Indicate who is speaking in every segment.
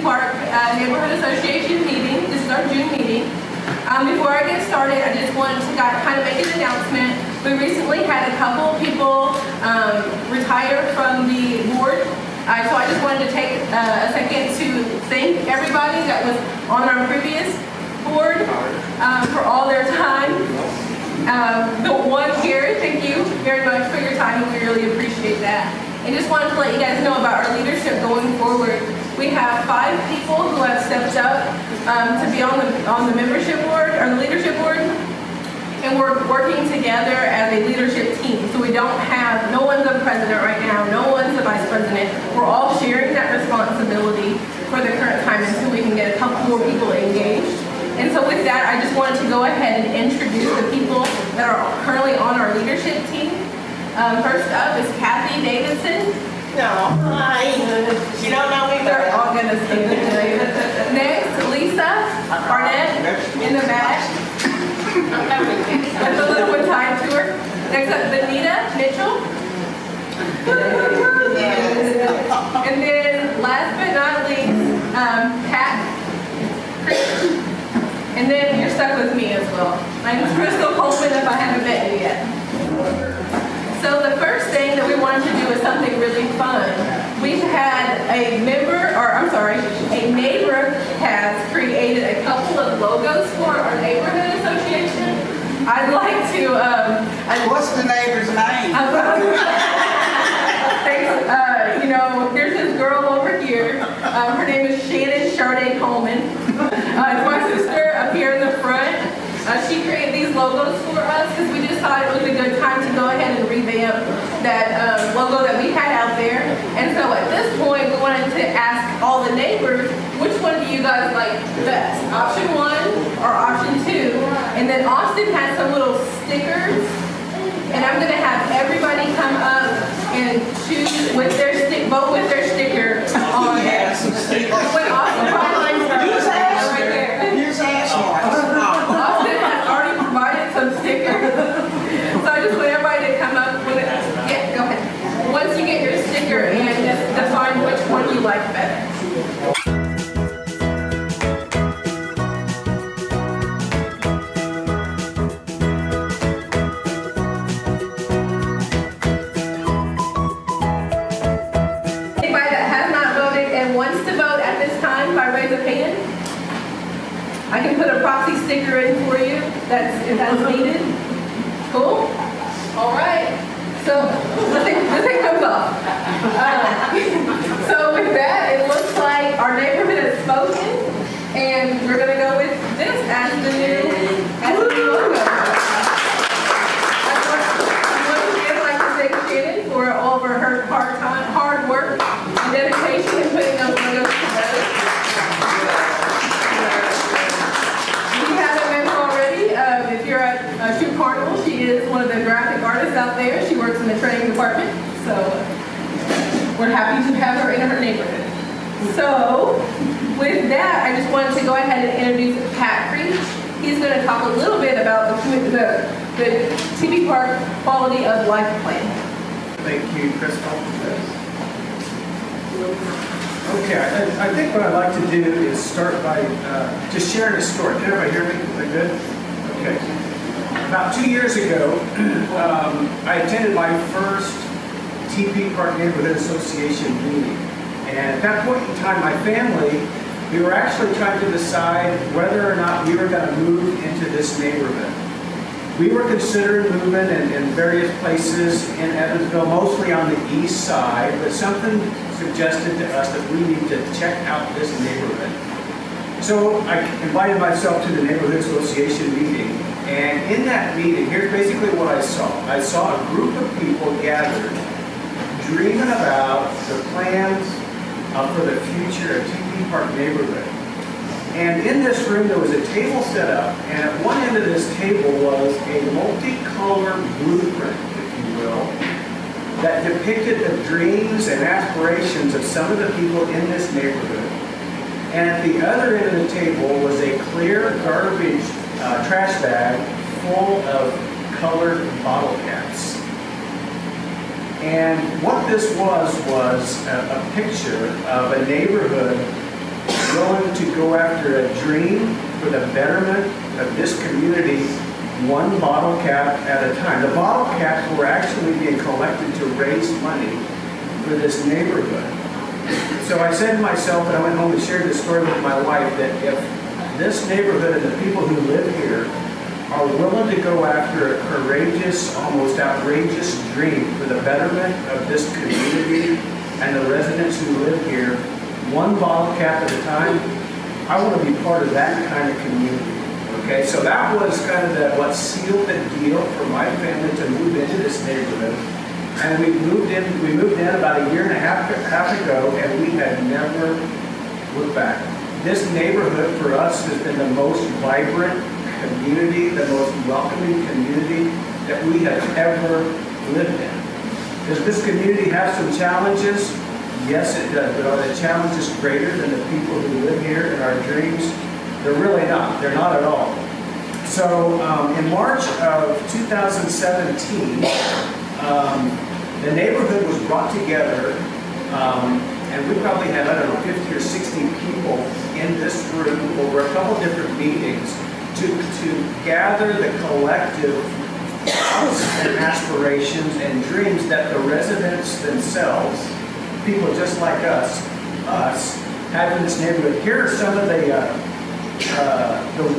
Speaker 1: Tepe Park Neighborhood Association meeting. This is our June meeting. Before I get started, I just wanted to kind of make an announcement. We recently had a couple people retire from the board. So I just wanted to take a second to thank everybody that was on our previous board for all their time. The one here, thank you very much for your time, and we really appreciate that. And just wanted to let you guys know about our leadership going forward. We have 5 people who have stepped up to be on the membership board or the leadership board, and we're working together as a leadership team. So we don't have, no one's a president right now, no one's a vice president. We're all sharing that responsibility for the current time until we can get a couple more people engaged. And so with that, I just wanted to go ahead and introduce the people that are currently on our leadership team. First up is Kathy Davidson.
Speaker 2: No, hi. You don't know me,
Speaker 1: They're all gonna say it today. Next, Lisa Barnett in the back. That's a little one tied to her. Next up, Benita Mitchell. And then last but not least, Pat Creech. And then you're stuck with me as well. My name's Crystal Coleman if I haven't met you yet. So the first thing that we wanted to do is something really fun. We've had a neighbor has created a couple of logos for our neighborhood association. I'd like to,
Speaker 2: What's the neighbor's name?
Speaker 1: Thanks, there's this girl over here. Her name is Shannon Charday Coleman. It's my sister up here in the front. She created these logos for us because we just thought it was a good time to go ahead and revamp that logo that we had out there. And so at this point, we wanted to ask all the neighbors, which one do you guys like best? Option 1 or option 2? And then Austin has some little stickers. And I'm going to have everybody come up and choose with their vote with their sticker on there. When Austin finally right there. Austin has already provided some stickers. So I just want everybody to come up with it. Yeah, go ahead. Once you get your sticker and just define which one you like better. I can put a proxy sticker in for you if that's needed. Cool? All right. So this thing comes off. So with that, it looks like our neighborhood has spoken, and we're going to go with this as the new logo. I'd like to thank Shannon for all of her hard work and dedication in putting those logos together. If you're at Shoe Carnival, she is one of the graphic artists out there. She works in the training department, so we're happy to have her in her neighborhood. So with that, I just wanted to go ahead and introduce Pat Creech. He's going to talk a little bit about the Tepe Park Quality of Life Plan.
Speaker 3: Thank you, Crystal. Okay, I think what I'd like to do is start by just sharing a story. Can everybody hear me? Is that good? Okay. About 2 years ago, I attended my first Tepe Park Neighborhood Association meeting. And at that point in time, my family, we were actually trying to decide whether or not we were going to move into this neighborhood. We were considering moving in various places in Evansville, mostly on the east side, but something suggested to us that we need to check out this neighborhood. So I invited myself to the Neighborhood Association meeting, and in that meeting, here's basically what I saw. I saw a group of people gathered, dreaming about the plans for the future of Tepe Park neighborhood. And in this room, there was a table set up, and at one end of this table was a multicolored blueprint, if you will, that depicted the dreams and aspirations of some of the people in this neighborhood. And at the other end of the table was a clear garbage trash bag full of colored bottle caps. And what this was a picture of a neighborhood go after a dream for the betterment of this community, one bottle cap at a time. The bottle caps were actually being collected to raise money for this neighborhood. So I said to myself, and I went home and shared this story with my wife, that if this neighborhood and the people who live here are willing to go after a courageous, almost outrageous dream for the betterment of this community and the residents who live here, one bottle cap at a time, I want to be part of that kind of community. Okay, so that was kind of what sealed the deal for my family to move into this neighborhood. And we moved in about a year and a half ago, and we had never looked back. This neighborhood for us has been the most vibrant community, the most welcoming community that we have ever lived in. Does this community have some challenges? Yes, it does. But are the challenges greater than the people who live here in our dreams? They're really not. They're not at all. So in March of 2017, the neighborhood was brought together, and we probably had, 50 or 60 people in this room over a couple different meetings to gather the collective thoughts and aspirations and dreams that the residents themselves, people just like us, have in this neighborhood. Here are some of the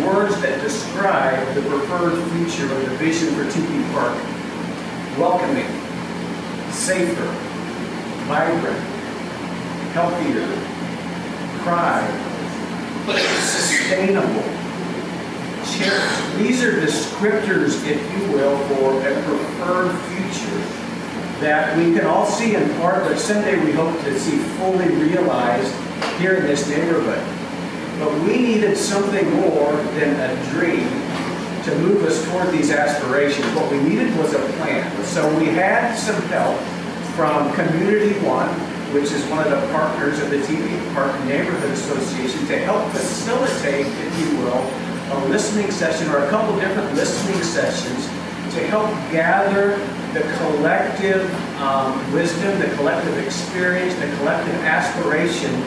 Speaker 3: words that describe the preferred future of the vision for Tepe Park. Welcoming, safer, vibrant, healthier, pride, sustainable, cherished. These are descriptors, if you will, for a preferred future that we can all see in part, but someday we hope to see fully realized here in this neighborhood. But we needed something more than a dream to move us toward these aspirations. What we needed was a plan. So we had some help from Community One, which is one of the partners of the Tepe Park Neighborhood Association, to help facilitate, if you will, a listening session or a couple different listening sessions to help gather the collective wisdom, the collective experience, the collective aspiration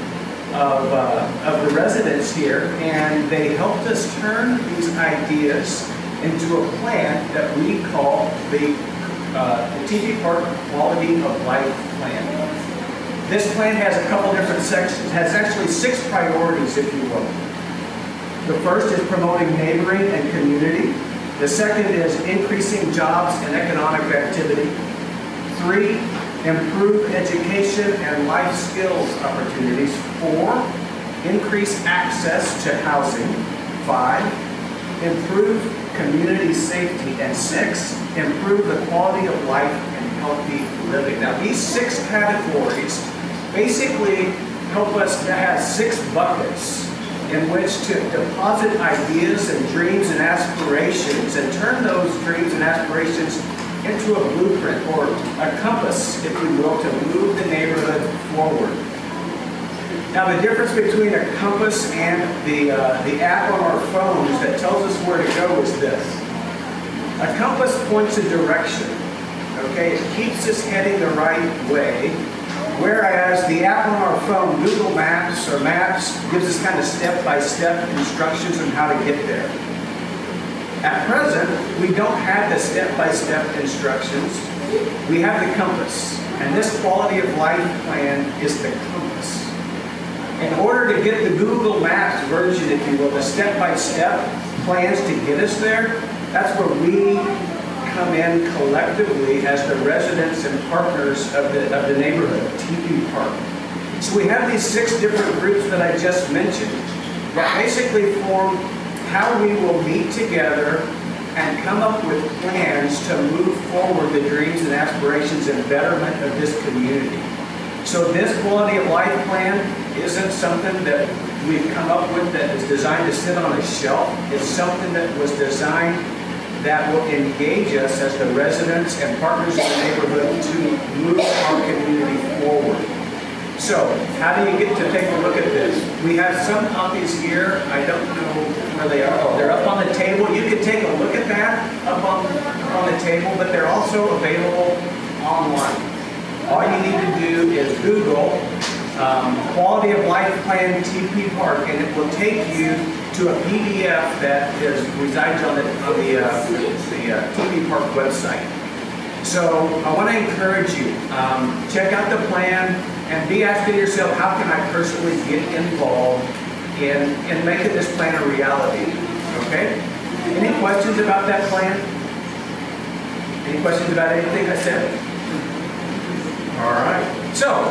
Speaker 3: of the residents here, and they helped us turn these ideas into a plan that we call the Tepe Park Quality of Life Plan. This plan has a couple different sections. It has actually 6 priorities, if you will. The first is promoting neighboring and community. The second is increasing jobs and economic activity. 3, improve education and life skills opportunities. 4, increase access to housing. 5, improve community safety. And 6, improve the quality of life and healthy living. Now, these 6 categories basically help us to have 6 buckets in which to deposit ideas and dreams and aspirations and turn those dreams and aspirations into a blueprint or a compass, if you will, to move the neighborhood forward. Now, the difference between a compass and the app on our phones that tells us where to go is this. A compass points a direction, okay? It keeps us heading the right way, whereas the app on our phone, Google Maps or Maps, gives us kind of step-by-step instructions on how to get there. At present, we don't have the step-by-step instructions. We have the compass, and this quality of life plan is the compass. In order to get the Google Maps version, if you will, the step-by-step plans to get us there, that's where we come in collectively as the residents and partners of the neighborhood, Tepe Park. So we have these 6 different groups that I just mentioned that basically form how we will meet together and come up with plans to move forward the dreams and aspirations and betterment of this community. So this quality of life plan isn't something that we've come up with that is designed to sit on a shelf. It's something that was designed that will engage us as the residents and partners in the neighborhood to move our community forward. So, how do you get to take a look at this? We have some copies here. I don't know where they are. Oh, they're up on the table. You can take a look at that up on the table, but they're also available online. All you need to do is Google Quality of Life Plan Tepe Park, and it will take you to a PDF that resides on the Tepe Park website. So I want to encourage you, check out the plan and be asking yourself, how can I personally get involved in making this plan a reality? Okay? Any questions about that plan? Any questions about anything I said? All right. So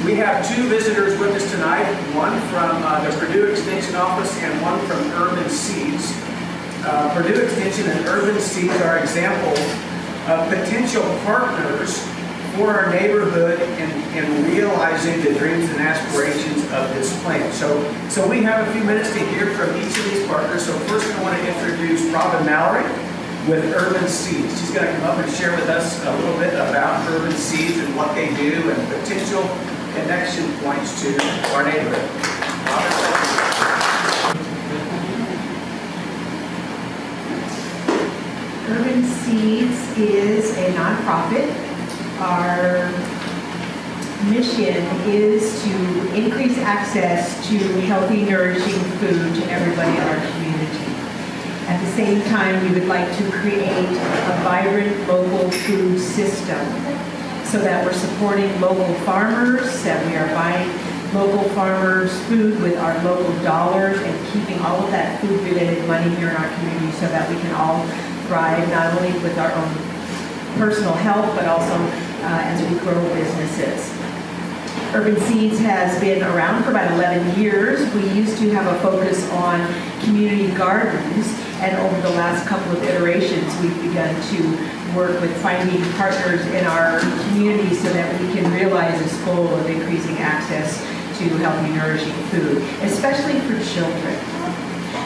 Speaker 3: we have two visitors with us tonight, one from the Purdue Extension Office and one from Urban Seeds. Purdue Extension and Urban Seeds are examples of potential partners for our neighborhood in realizing the dreams and aspirations of this plan. So we have a few minutes to hear from each of these partners. So first I want to introduce Robin Mallory with Urban Seeds. She's going to come up and share with us a little bit about Urban Seeds and what they do and potential connection points to our neighborhood. Robin.
Speaker 4: Urban Seeds is a nonprofit. Our mission is to increase access to healthy, nourishing food to everybody in our community. At the same time, we would like to create a vibrant local food system so that we're supporting local farmers, that we are buying local farmers' food with our local dollars and keeping all of that food-related money here in our community so that we can all thrive, not only with our own personal health, but also as we grow businesses. Urban Seeds has been around for about 11 years. We used to have a focus on community gardens, and over the last couple of iterations, we've begun to work with finding partners in our community so that we can realize this goal of increasing access to healthy, nourishing food, especially for children.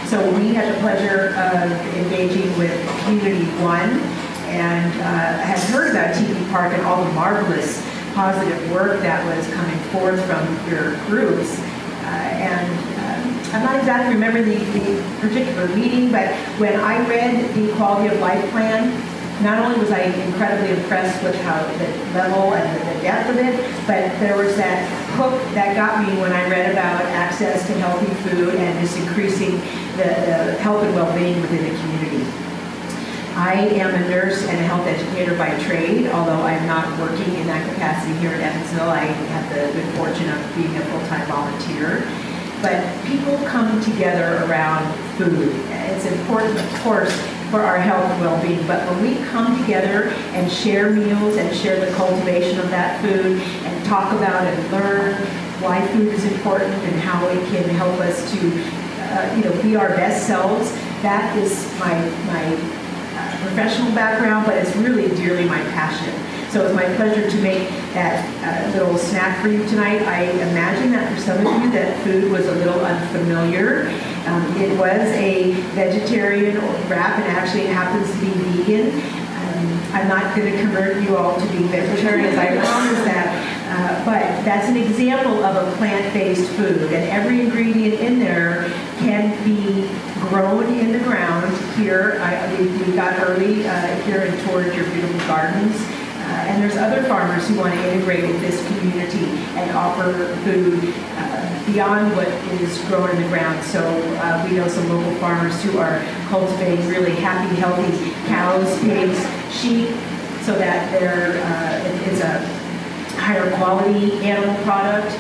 Speaker 4: So we had the pleasure of engaging with Community One and had heard about Tepe Park and all the marvelous positive work that was coming forth from your groups. I'm not exactly remembering the particular meeting, but when I read the Quality of Life Plan, not only was I incredibly impressed with how the level and the depth of it, but there was that hook that got me when I read about access to healthy food and just increasing the health and well-being within the community. I am a nurse and a health educator by trade, although I'm not working in that capacity here in Evansville. I have the good fortune of being a full-time volunteer. But people come together around food. It's important, of course, for our health and well-being, but when we come together and share meals and share the cultivation of that food and talk about and learn why food is important and how it can help us to be our best selves, that is my professional background, but it's really dearly my passion. So it's my pleasure to make that little snack for you tonight. I imagine that for some of you that food was a little unfamiliar. It was a vegetarian wrap, and actually it happens to be vegan. I'm not going to convert you all to being vegetarians, I promise that. But that's an example of a plant-based food, and every ingredient in there can be grown in the ground here. We got early here and toured your beautiful gardens. And there's other farmers who want to integrate with this community and offer food beyond what is grown in the ground. So we know some local farmers who are cultivating really happy, healthy cows, pigs, sheep, so that it's a higher quality animal product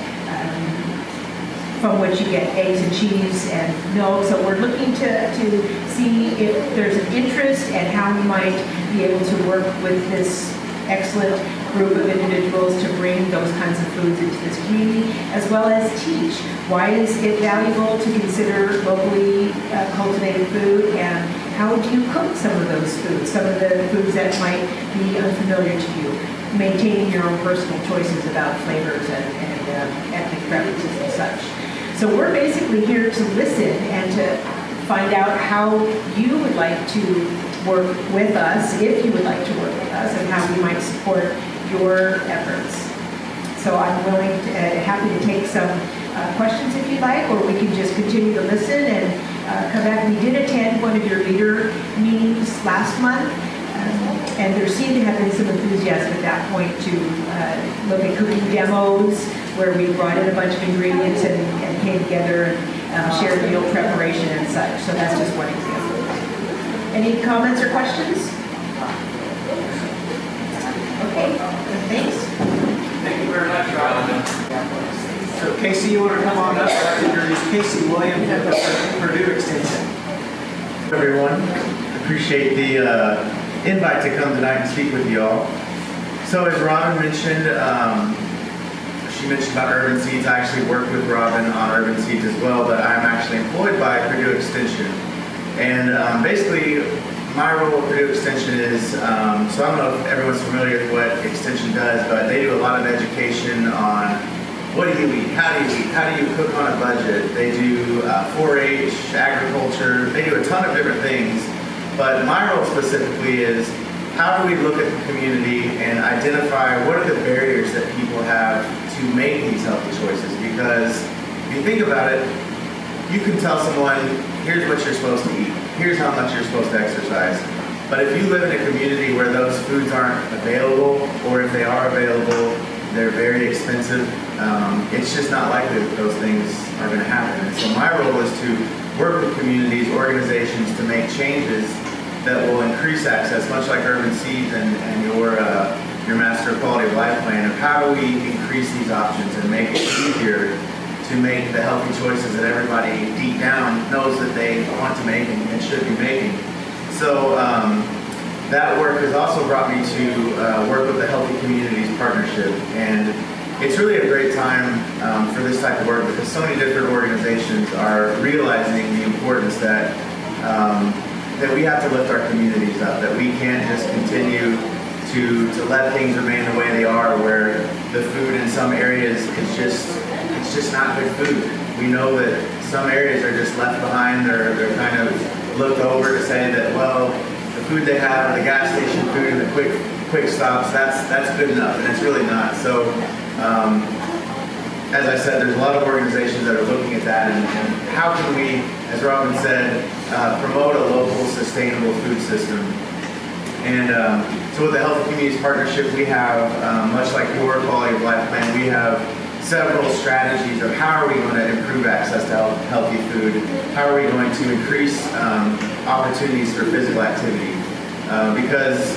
Speaker 4: from which you get eggs and cheese and milk. So we're looking to see if there's an interest and how we might be able to work with this excellent group of individuals to bring those kinds of foods into this community, as well as teach why is it valuable to consider locally cultivated food, and how do you cook some of those foods, some of the foods that might be unfamiliar to you, maintaining your own personal choices about flavors and ethnic preferences and such. So we're basically here to listen and to find out how you would like to work with us, if you would like to work with us, and how we might support your efforts. So I'm happy to take some questions if you'd like, or we can just continue to listen and come back. We did attend one of your leader meetings last month, and there seemed to have been some enthusiasm at that point to look at cooking demos where we brought in a bunch of ingredients and came together and shared meal preparation and such. So that's just one example. Any comments or questions? Okay, thanks.
Speaker 3: Thank you very much, Robin. So Casey, you want to come on up? I'd like to introduce Casey Williams with Purdue Extension.
Speaker 5: Everyone, appreciate the invite to come tonight and speak with you all. So as Robin mentioned, she mentioned about Urban Seeds. I actually work with Robin on Urban Seeds as well, but I'm actually employed by Purdue Extension. And basically, my role at Purdue Extension is, so I don't know if everyone's familiar with what Extension does, but they do a lot of education on what do you eat, how do you eat, how do you cook on a budget. They do 4-H, agriculture, they do a ton of different things. But my role specifically is how do we look at the community and identify what are the barriers that people have to make these healthy choices? Because if you think about it, you can tell someone, here's what you're supposed to eat, here's how much you're supposed to exercise. But if you live in a community where those foods aren't available, or if they are available, they're very expensive, it's just not likely that those things are going to happen. And so my role is to work with communities, organizations to make changes that will increase access, much like Urban Seeds and your Master Quality of Life plan, of how do we increase these options and make it easier to make the healthy choices that everybody deep down knows that they want to make and should be making. So that work has also brought me to work with the Healthy Communities Partnership, and it's really a great time for this type of work because so many different organizations are realizing the importance that that we have to lift our communities up, that we can't just continue to let things remain the way they are, where the food in some areas is just not good food. We know that some areas are just left behind, they're kind of looked over to say that, well, the food they have, the gas station food and the quick stops, that's good enough, and it's really not. So as I said, there's a lot of organizations that are looking at that, and how can we, as Robin said, promote a local sustainable food system. And so with the Healthy Communities Partnership, we have, much like your Quality of Life plan, we have several strategies of how are we going to improve access to healthy food, how are we going to increase opportunities for physical activity, because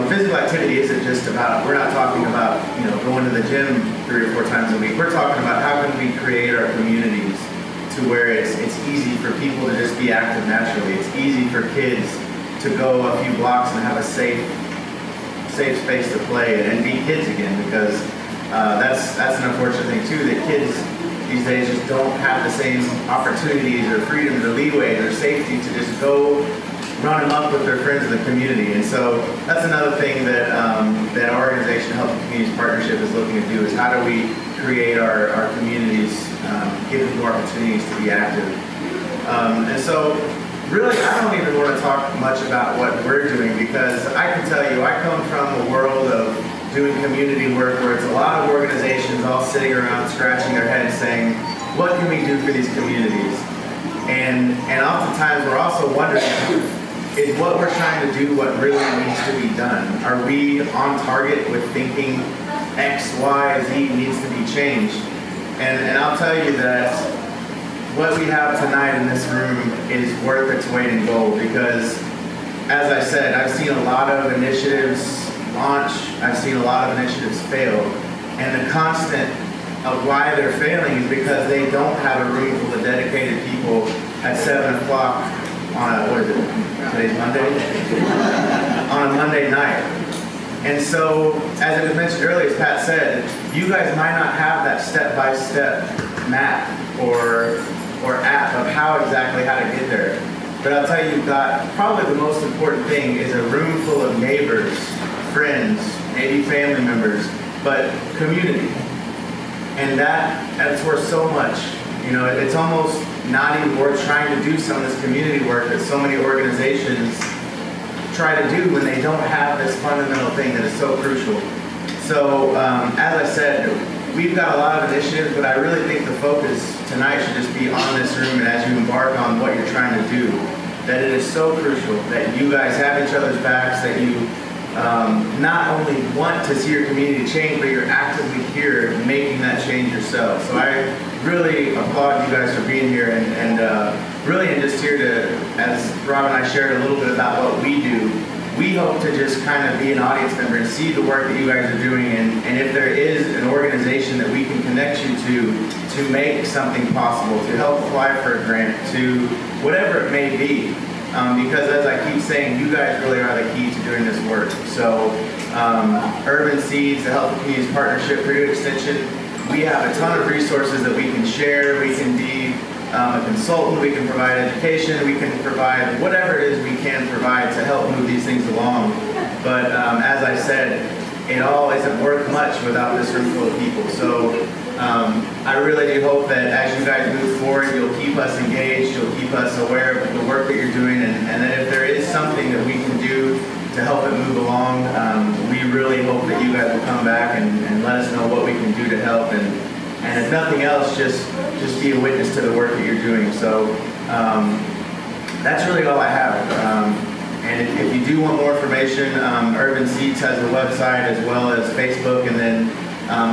Speaker 5: physical activity isn't just about, we're not talking about going to the gym 3 or 4 times a week. We're talking about how can we create our communities to where it's easy for people to just be active naturally. It's easy for kids to go a few blocks and have a safe space to play and be kids again, because that's an unfortunate thing too, that kids these days just don't have the same opportunities or freedoms or leeway or safety to just go run them up with their friends in the community. And so that's another thing that that our organization, Healthy Communities Partnership, is looking to do, is how do we create our communities, give them more opportunities to be active. And so really, I don't even want to talk much about what we're doing, because I can tell you, I come from a world of doing community work where it's a lot of organizations all sitting around scratching their heads saying, what can we do for these communities? And oftentimes we're also wondering, is what we're trying to do what really needs to be done? Are we on target with thinking X, Y, Z needs to be changed? And I'll tell you that what we have tonight in this room is worth its weight in gold, because as I said, I've seen a lot of initiatives launch, I've seen a lot of initiatives fail, and the constant of why they're failing is because they don't have a room full of dedicated people at 7 o'clock on a, what is it, today's Monday? On a Monday night. And so, as it was mentioned earlier, as Pat said, you guys might not have that step-by-step map or app of how to get there. But I'll tell you, you've got probably the most important thing is a room full of neighbors, friends, maybe family members, but community. And that's worth so much. It's almost not even worth trying to do some of this community work that so many organizations try to do when they don't have this fundamental thing that is so crucial. So, as I said, we've got a lot of initiatives, but I really think the focus tonight should just be on this room, and as you embark on what you're trying to do, that it is so crucial that you guys have each other's backs, that you not only want to see your community change, but you're actively here making that change yourself. So I really applaud you guys for being here, and really am just here to, as Rob and I shared a little bit about what we do, we hope to just kind of be an audience member and see the work that you guys are doing, and if there is an organization that we can connect you to make something possible, to help apply for a grant, to whatever it may be. Because as I keep saying, you guys really are the key to doing this work. So Urban Seeds, the Health Communities Partnership, Purdue Extension, we have a ton of resources that we can share. We can be a consultant, we can provide education, we can provide whatever it is we can provide to help move these things along. But as I said, it all isn't worth much without this room full of people. So I really do hope that as you guys move forward, you'll keep us engaged, you'll keep us aware of the work that you're doing, and that if there is something that we can do to help it move along, we really hope that you guys will come back and let us know what we can do to help, and if nothing else, just be a witness to the work that you're doing. So that's really all I have. And if you do want more information, Urban Seeds has a website as well as Facebook, and then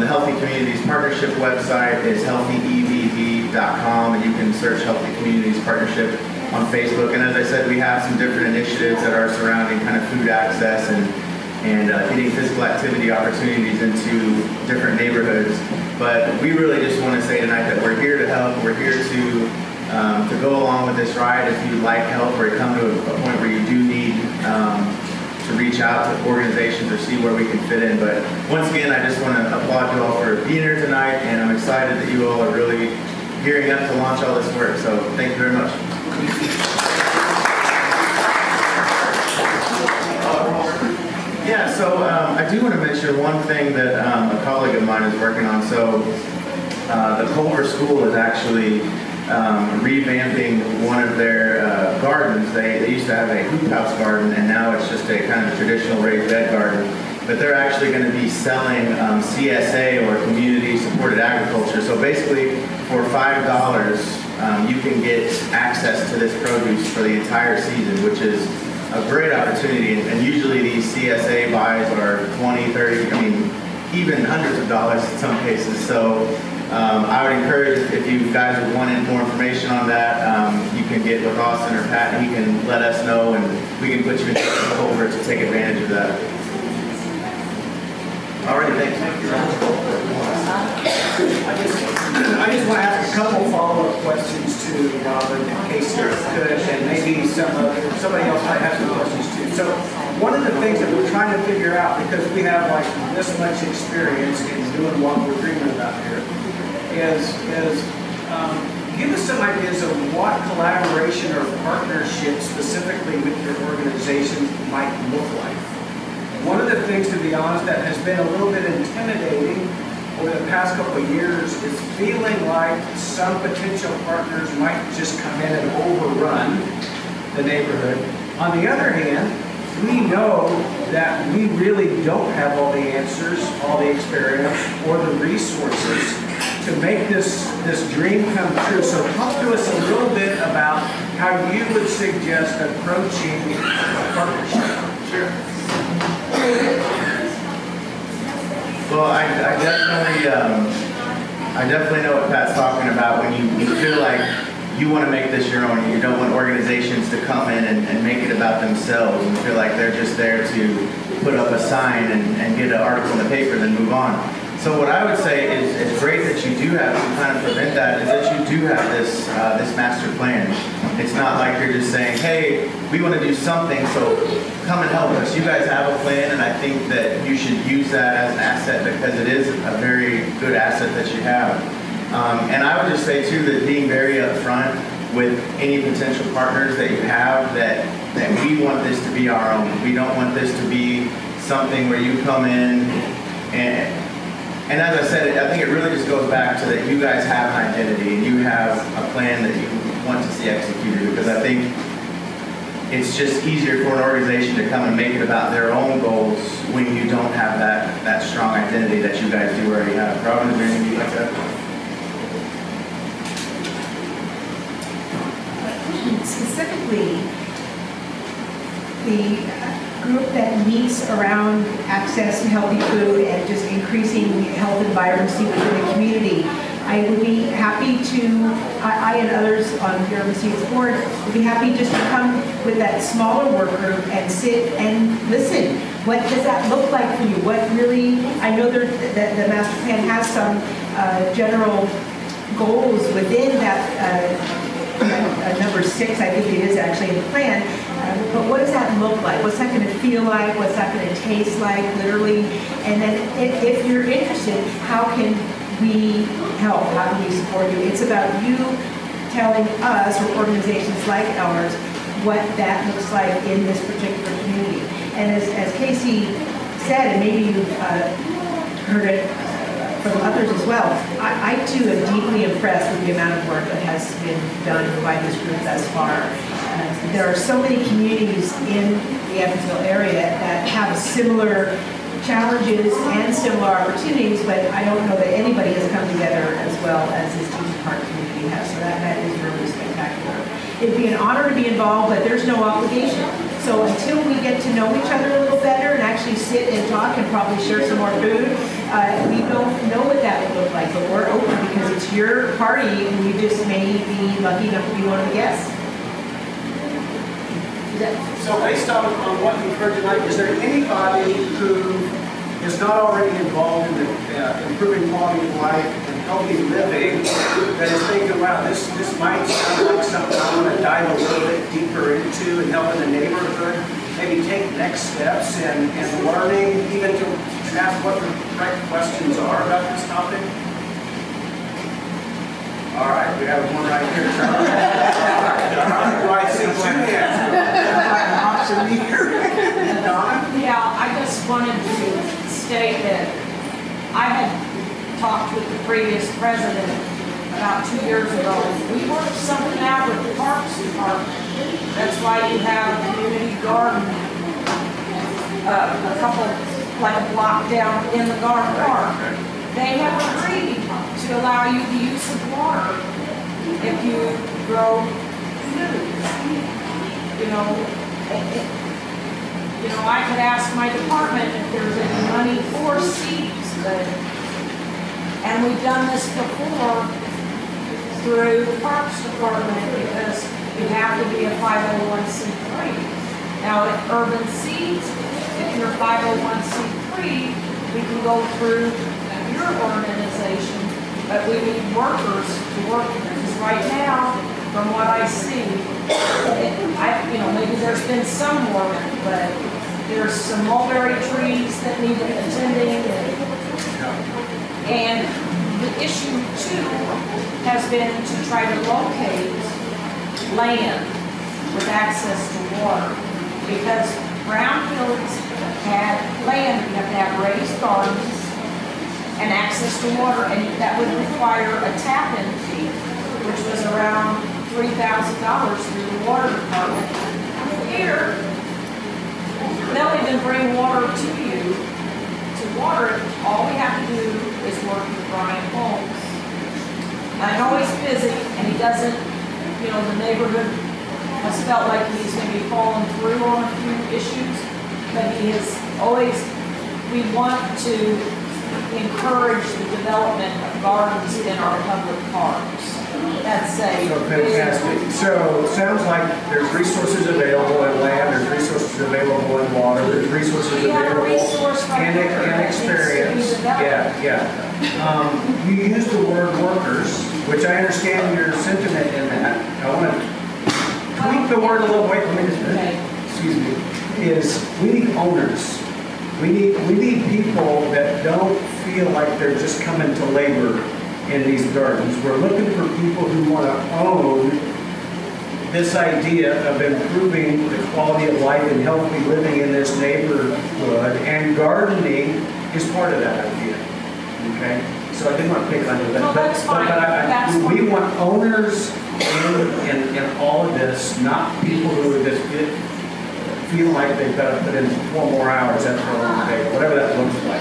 Speaker 5: the Healthy Communities Partnership website is healthyevv.com, and you can search Healthy Communities Partnership on Facebook. And as I said, we have some different initiatives that are surrounding kind of food access and getting physical activity opportunities into different neighborhoods. But we really just want to say tonight that we're here to help. We're here to go along with this ride if you'd like help, or come to a point where you do need to reach out to organizations or see where we can fit in. But once again, I just want to applaud you all for being here tonight, and I'm excited that you all are really gearing up to launch all this work. So thank you very much. Yeah, so I do want to mention one thing that a colleague of mine is working on. So the Culver School is actually revamping one of their gardens. They used to have a hoop house garden, and now it's just a kind of traditional raised bed garden. But they're actually going to be selling CSA, or community supported agriculture. So basically, for $5, you can get access to this produce for the entire season, which is a great opportunity. And usually these CSA buys are 20, 30, I mean, even hundreds of dollars in some cases. So I would encourage, if you guys would want more information on that, you can get with Austin or Pat, and he can let us know, and we can put you in touch with Culver to take advantage of that. All right, thanks.
Speaker 3: I just want to ask a couple follow-up questions to Robin, in case you could, and maybe somebody else might have some questions too. So one of the things that we're trying to figure out, because we have like this much experience in doing what we're dreaming about here, is give us some ideas of what collaboration or partnership specifically with your organization might look like. One of the things, to be honest, that has been a little bit intimidating over the past couple of years is feeling like some potential partners might just come in and overrun the neighborhood. On the other hand, we know that we really don't have all the answers, all the experience, or the resources to make this dream come true. So talk to us a little bit about how you would suggest approaching a partnership.
Speaker 5: Sure. Well, I definitely know what Pat's talking about when you feel like you want to make this your own. You don't want organizations to come in and make it about themselves and feel like they're just there to put up a sign and get an article in the paper and then move on. So what I would say is it's great that you do have to kind of prevent that, is that you do have this master plan. It's not like you're just saying, hey, we want to do something, so come and help us. You guys have a plan, and I think that you should use that as an asset, because it is a very good asset that you have. And I would just say too that being very upfront with any potential partners that you have, that we want this to be our own. We don't want this to be something where you come in and as I said, I think it really just goes back to that you guys have an identity and you have a plan that you want to see executed, because I think it's just easier for an organization to come and make it about their own goals when you don't have that strong identity that you guys do already have. Robin, is there anything you'd like to add?
Speaker 4: Specifically, the group that meets around access to healthy food and just increasing health and vibrancy within the community. I would be happy to, I and others on the Urban Seeds Board would be happy just to come with that smaller work group and sit and listen. What does that look like for you? What really, I know that the master plan has some general goals within that number 6, I think it is actually in the plan. But what does that look like? What's that going to feel like? What's that going to taste like, literally? And then if you're interested, how can we help? How can we support you? It's about you telling us, or organizations like ours, what that looks like in this particular community. And as Casey said, and maybe you've heard it from others as well, I too am deeply impressed with the amount of work that has been done by this group thus far. There are so many communities in the Evansville area that have similar challenges and similar opportunities, but I don't know that anybody has come together as well as this Teaching Park community has, so that is really spectacular. It'd be an honor to be involved, but there's no obligation. So until we get to know each other a little better and actually sit and talk and probably share some more food, we don't know what that would look like, but we're open because it's your party and you just may be lucky enough to be one of the guests.
Speaker 3: So based on what you've heard tonight, is there anybody who is not already involved in the improving quality of life and healthy living that is thinking, wow, this might sound like something I want to dive a little bit deeper into and help in the neighborhood, maybe take next steps and learning, even to ask what the right questions are about this topic? All right, we have one right here, Charlie. Do I see two hands? Option here. Donna?
Speaker 6: Yeah, I just wanted to state that I had talked with the previous president about 2 years ago. We worked something out with the Parks Department. That's why you have a community garden, a couple, like a block down in the garden park. They have agreed to allow you the use of water if you grow food. I could ask my department if there's any money for seeds, and we've done this before through the Parks Department because you have to be a 501c3. Now at Urban Seeds, if you're 501c3, we can go through your organization, but we need workers to work with this. Right now, from what I see, maybe there's been some work, but there's some mulberry trees that need attending, and the issue too has been to try to locate land with access to water, because brownfields had land, you have to have raised gardens and access to water, and that would require a tap-in fee, which was around $3,000 through the water department. Here, they'll even bring water to you to water it. All we have to do is work with Brian Holmes. I know he's busy, and he doesn't, the neighborhood has felt like he's maybe fallen through on a few issues, but he is always, we want to encourage the development of gardens in our public parks. That's a
Speaker 3: So fantastic. So it sounds like there's resources available in land, there's resources available in water, there's resources
Speaker 6: We have a
Speaker 3: available
Speaker 6: resource right
Speaker 3: and
Speaker 6: here that needs to be
Speaker 3: experience.
Speaker 6: developed.
Speaker 3: Yeah. You used the word workers, which I understand your sentiment in that. I want to tweak the word a little. Wait, let me just
Speaker 6: Okay.
Speaker 3: excuse me. Is we need owners. We need people that don't feel like they're just coming to labor in these gardens. We're looking for people who want to own this idea of improving the quality of life and healthy living in this neighborhood, and gardening is part of that idea. Okay? So I didn't want to pick on you,
Speaker 6: No, that's fine. That's
Speaker 3: we
Speaker 6: fine.
Speaker 3: want owners in all of this, not people who just feel like they've got to put in 4 more hours after a long day, whatever that looks like.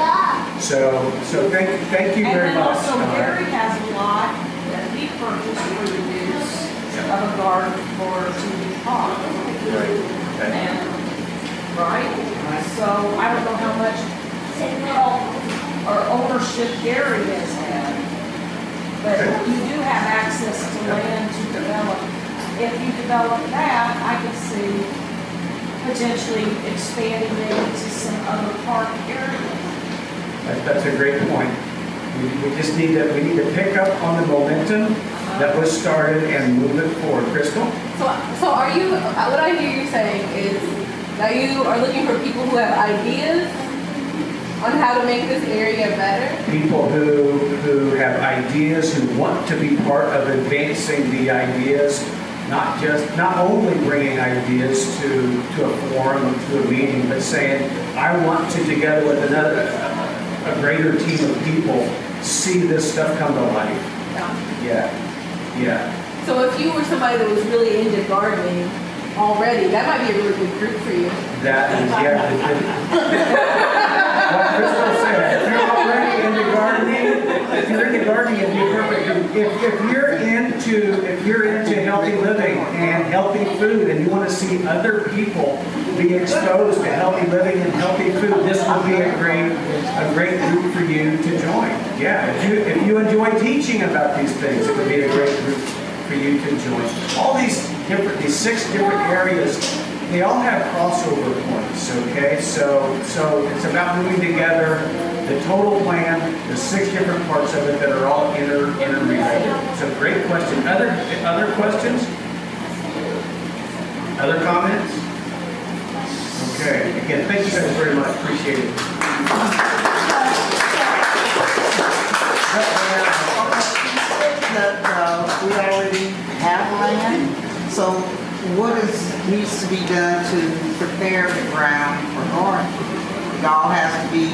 Speaker 3: So thank you very
Speaker 6: And then
Speaker 3: much.
Speaker 6: also Gary has a lot that he purchased for the use of a garden for TV park.
Speaker 3: Right. Okay.
Speaker 6: And right? So I don't know how much help or ownership Gary has had. But you do have access to land to develop. If you develop that, I could see potentially expanding it into some other park areas.
Speaker 3: That's a great point. We just need to pick up on the momentum that was started and move it forward. Crystal?
Speaker 1: So are you, what I hear you saying is that you are looking for people who have ideas on how to make this area better?
Speaker 3: People who have ideas, who want to be part of advancing the ideas, not only bringing ideas to a forum, to a meeting, but saying, I want to, together with a greater team of people, see this stuff come to life. Yeah.
Speaker 1: So if you were somebody that was really into gardening already, that might be a really good group for you.
Speaker 3: That is, what Crystal said, if you're already into gardening, it'd be a perfect group. If you're into healthy living and healthy food, and you want to see other people be exposed to healthy living and healthy food, this would be a great group for you to join. Yeah, if you enjoy teaching about these things, it would be a great group for you to join. All these 6 different areas, they all have crossover points, okay? So it's about moving together the total plan, the 6 different parts of it that are all interrelated. So great question. Other questions? Other comments? Okay. Again, thank you guys very much. Appreciate it.
Speaker 2: We already have land, so what needs to be done to prepare the ground for gardening? It all has to be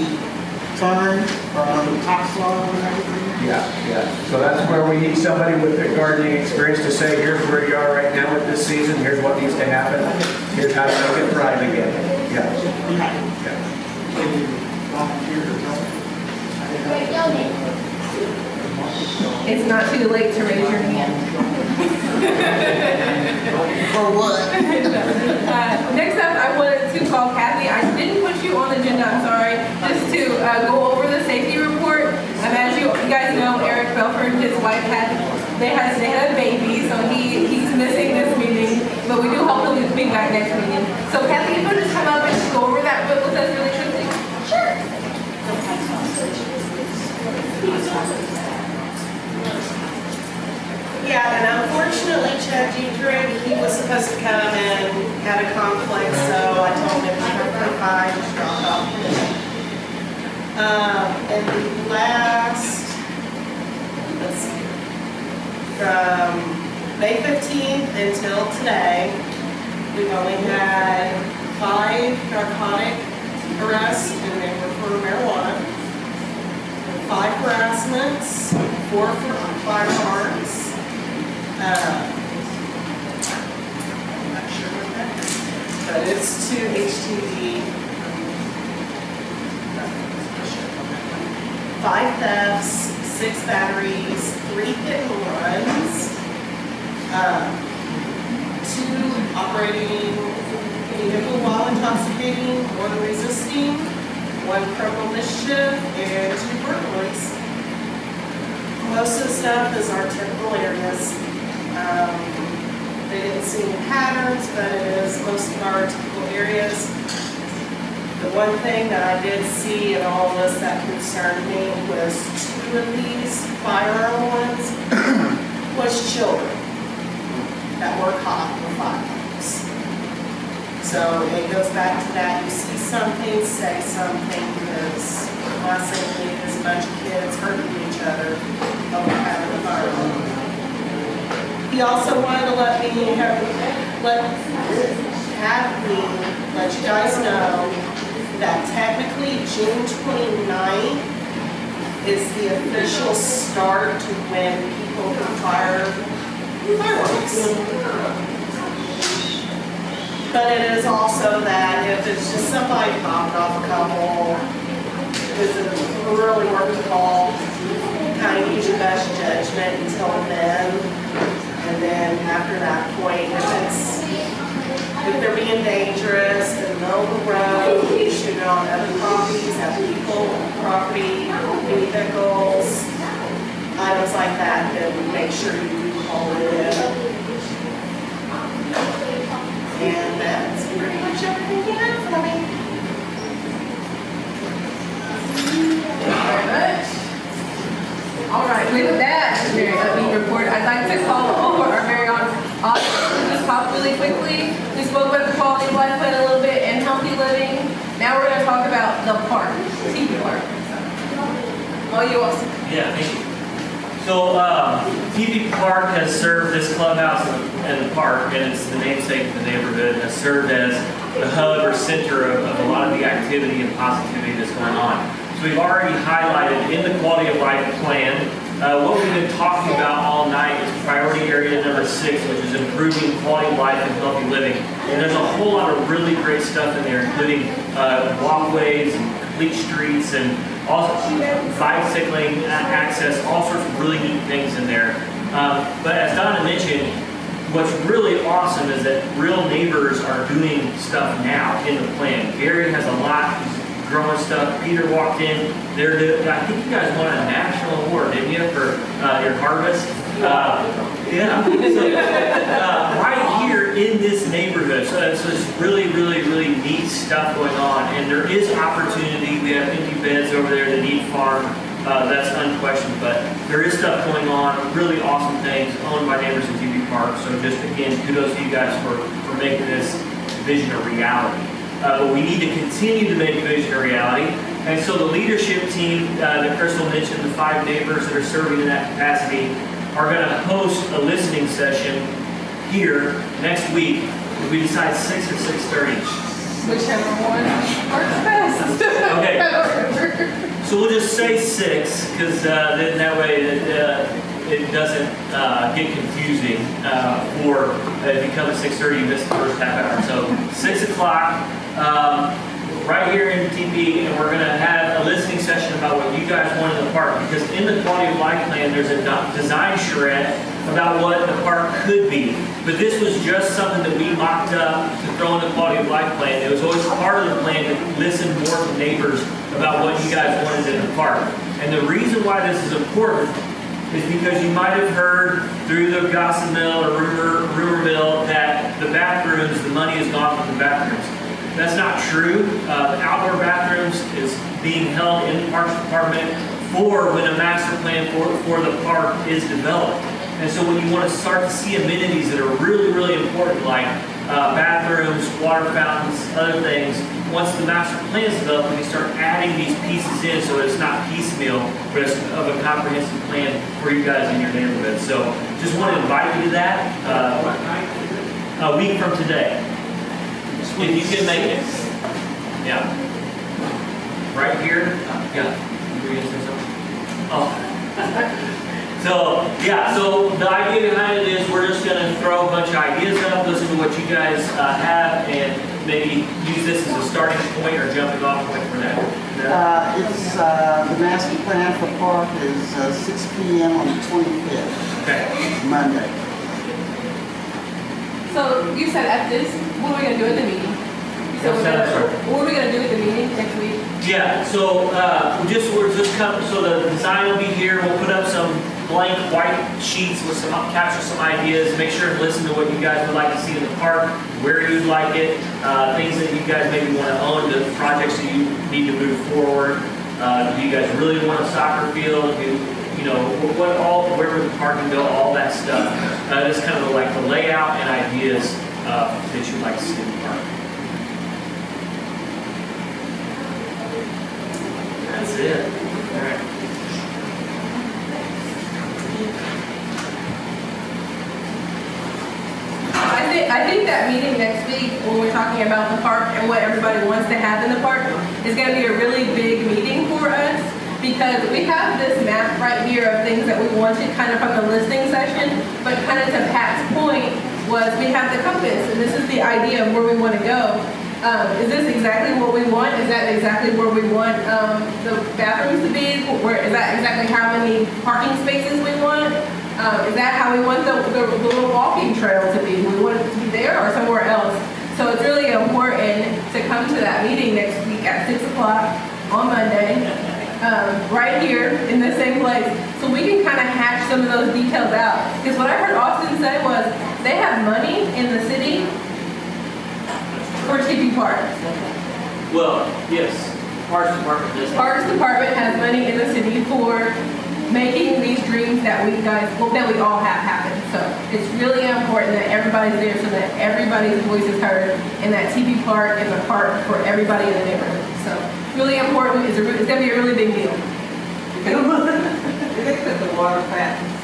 Speaker 2: turned from topsoil and everything?
Speaker 3: Yeah. So that's where we need somebody with the gardening experience to say, here's where you are right now with this season, here's what needs to happen, here's how to make it thrive again.
Speaker 1: It's not too late to raise your hand.
Speaker 2: For what?
Speaker 1: Next up, I wanted to call Kathy. I didn't put you on the agenda, I'm sorry, just to go over the safety report. As you guys know, Eric Belford, his wife, they had a baby, so he's missing this meeting, but we do hope he'll be back next meeting. So Kathy, if you would just come up and just go over that with us really quickly. Sure.
Speaker 7: Yeah, and unfortunately, Chad Dietrich, he was supposed to come and had a conflict, so I told him he's perfectly fine, just drop off. And the last, let's see, from May 15th until today, we've only had 5 narcotic arrests, and they were for marijuana, 5 harassments, 4 for firearms. I'm not sure what that is, but it's 2 HTV, 5 thefts, 6 batteries, 3 hit and runs, 2 operating vehicle while intoxicating, 1 resisting, 1 criminal mischief, and 2 burglaries. Most of the stuff is our typical areas. They didn't see any patterns, but it is most of our typical areas. The one thing that I did see in all this that concerned me was 2 of these firearm ones was children that were caught with firearms. So it goes back to that, you see something, say something, because last thing is a bunch of kids hurting each other over having a firearm. He also wanted to let you guys know that technically June 29th is the official start to when people can fire fireworks. But it is also that if it's just somebody popping off a couple, isn't really worth the call, kind of use your best judgment until then. And then after that point, if they're being dangerous and no overrun, you shoot it on other properties, have people, property, any vehicles, items like that, then make sure you do call it in. And that's pretty much everything you have for me.
Speaker 1: Thank you very much. All right, with that, Mary, let me report. I'd like to call over our very own auditor. Just talk really quickly. We spoke about the quality of life plan a little bit and healthy living. Now we're going to talk about the park, Tepe Park. Oh, you also.
Speaker 8: Yeah, thank you. So, Tepe Park has served this clubhouse and the park, and it's the namesake of the neighborhood, has served as the hub or center of a lot of the activity and positivity that's going on. So we've already highlighted in the quality of life plan, what we've been talking about all night is priority area number 6, which is improving quality of life and healthy living. And there's a whole lot of really great stuff in there, including walkways and complete streets and also bicycling access, all sorts of really neat things in there. But as Donna mentioned, what's really awesome is that real neighbors are doing stuff now in the plan. Gary has a lot, he's growing stuff. Peter walked in, I think you guys won a national award, didn't you, for your harvest? Yeah. So, right here in this neighborhood, so it's really, really, really neat stuff going on. And there is opportunity. We have empty beds over there that need farm. That's unquestioned, but there is stuff going on, really awesome things owned by neighbors in Tepe Park. So just again, kudos to you guys for making this vision a reality. But we need to continue to make vision a reality. And so the leadership team that Crystal mentioned, the 5 neighbors that are serving in that capacity, are going to host a listening session here next week. We decide 6 or 6:30.
Speaker 1: Whichever one works best.
Speaker 8: Okay. So we'll just say 6, because then that way it doesn't get confusing for if you come at 6:30, you miss the first half hour. So 6 o'clock. Right here in Tepe, and we're going to have a listening session about what you guys want in the park, because in the quality of life plan there's a design charrette about what the park could be. But this was just something that we mocked up to throw in the quality of life plan. It was always part of the plan to listen more to neighbors about what you guys wanted in the park. And the reason why this is important is because you might have heard through the gossip mill or rumor mill that the bathrooms, the money is gone from the bathrooms. That's not true. The outdoor bathrooms is being held in the Parks Department for when a master plan for the park is developed. And so when you want to start to see amenities that are really, really important, like bathrooms, water fountains, other things, once the master plan is developed, we start adding these pieces in so it's not piecemeal, but it's of a comprehensive plan for you guys in your neighborhood. So just want to invite you to that a week from today. If you can make it. Yeah. Right here. Yeah. You were going to say something? Oh. So the idea behind it is we're just going to throw a bunch of ideas up, listen to what you guys have, and maybe use this as a starting point or jumping off point for that.
Speaker 2: It's the master plan for park is 6 p.m. on the 25th.
Speaker 8: Okay.
Speaker 2: Monday.
Speaker 1: So you said at this, what are we going to do at the meeting? So what are we going to do at the meeting next week?
Speaker 8: Yeah, so we're just coming, so the design will be here. We'll put up some blank white sheets with capture some ideas, make sure and listen to what you guys would like to see in the park, where you'd like it, things that you guys maybe want to own, the projects that you need to move forward. Do you guys really want a soccer field? Where would the park can go, all that stuff. It's kind of like the layout and ideas that you'd like to see in the park. That's it. All right.
Speaker 1: I think that meeting next week, when we're talking about the park and what everybody wants to have in the park, is going to be a really big meeting for us, because we have this map right here of things that we wanted kind of from the listening session, but kind of to Pat's point was we have the compass, and this is the idea of where we want to go. Is this exactly what we want? Is that exactly where we want the bathrooms to be? Is that exactly how many parking spaces we want? Is that how we want the little walking trail to be? We want it to be there or somewhere else? So it's really important to come to on Monday, right here in the same place, so we can kind of hash some of those details out. Because what I heard Austin say was they have money in the city for Tepe Park.
Speaker 8: Well, yes, Parks Department does.
Speaker 1: Parks Department has money in the city for making these dreams that we all have happen. So it's really important that everybody's there so that everybody's voice is heard and that Tepe Park is a park for everybody in the neighborhood. So really important. It's going to be a really big deal.
Speaker 2: They put the water fountains.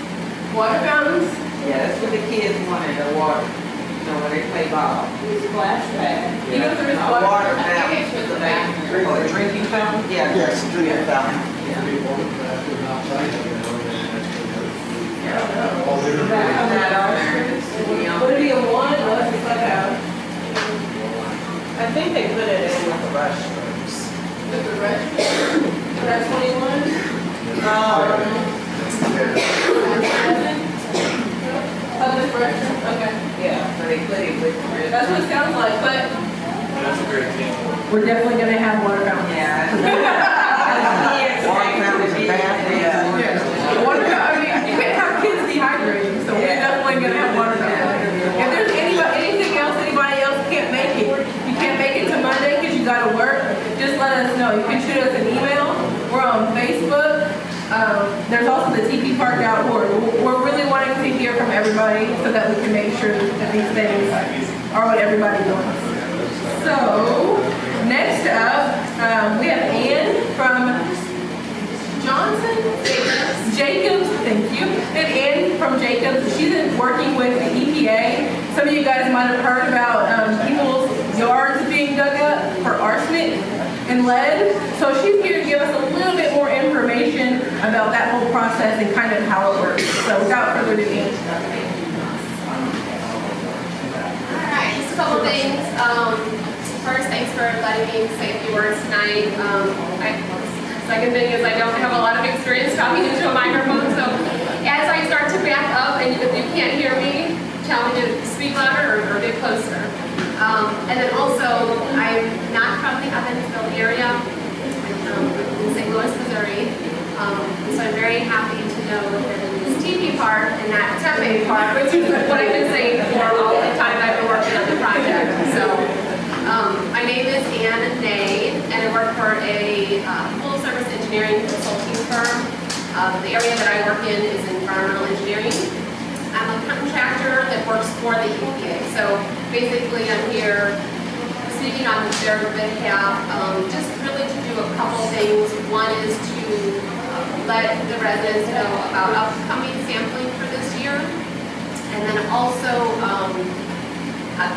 Speaker 1: Water fountains.
Speaker 2: Yeah, that's what the kids wanted, the water. You know, when they play ball.
Speaker 6: Splash pad.
Speaker 1: You know, there's
Speaker 2: A water fountain. Or a drinking fountain? Yeah. Yes, drinking fountain.
Speaker 1: Would it be a one or less than $5?
Speaker 7: I think they put it in with the restrooms.
Speaker 1: With the restroom? For that 21? Public restroom? Okay.
Speaker 2: Yeah, so they put it with the red.
Speaker 1: That's what it sounds like, but
Speaker 8: That's a great team.
Speaker 1: we're definitely gonna have water fountains.
Speaker 2: Yeah. Water fountains and bathrooms.
Speaker 1: Yeah. Water fountain, I mean, you can't have kids dehydrating, so we're definitely gonna have water fountains. If there's anything else, anybody else can't make it, you can't make it to Monday because you gotta work, just let us know. You can shoot us an email. We're on Facebook. There's also the tppark.org. We're really wanting to hear from everybody so that we can make sure that these things are what everybody wants. So, next up, we have Ann from Jacobs, thank you. And Ann from Jacobs, she's been working with the EPA. Some of you guys might have heard about people's yards being dug up for arsenic and lead. So she's here to give us a little bit more information about that whole process and kind of how it works. So without further ado, Ann.
Speaker 9: All right, just a couple things. First, thanks for letting me say a few words tonight. Second thing is I don't have a lot of experience talking into a microphone, so as I start to back up and if you can't hear me, tell me to speak louder or get closer. And then also, I'm not from the Evansville area. I'm in St. Louis, Missouri. So I'm very happy to know that it is Tepe Park and not Tepe Park, which is what I've been saying for all the time I've been working on the project. So my name is Ann Nay, and I work for a full-service engineering consulting firm. The area that I work in is environmental engineering. I'm a contractor that works for the EPA. So basically, I'm here speaking on their behalf, just really to do a couple things. One is to let the residents know about upcoming sampling for this year, and then also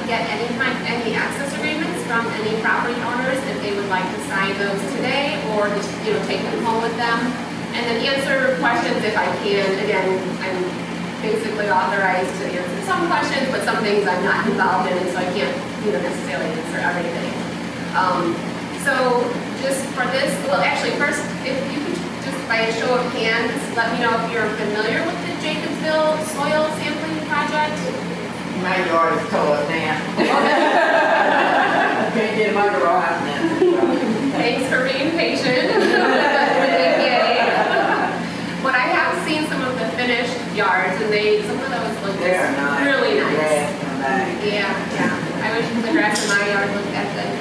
Speaker 9: get any access agreements from any property owners if they would like to sign those today, or just take them home with them, and then answer questions if I can. Again, I'm basically authorized to answer some questions, but some things I'm not involved in, and so I can't necessarily answer everything. So just for this, well, actually, first, if you could just by a show of hands, let me know if you're familiar with the Jacobsville soil sampling project.
Speaker 2: My yard is tore down. Can't get my garage now.
Speaker 9: Thanks for being patient with EPA. But I have seen some of the finished yards, and some of those look
Speaker 2: Nice.
Speaker 9: really nice.
Speaker 2: Nice.
Speaker 9: Yeah. I wish the grass in my yard looked that good.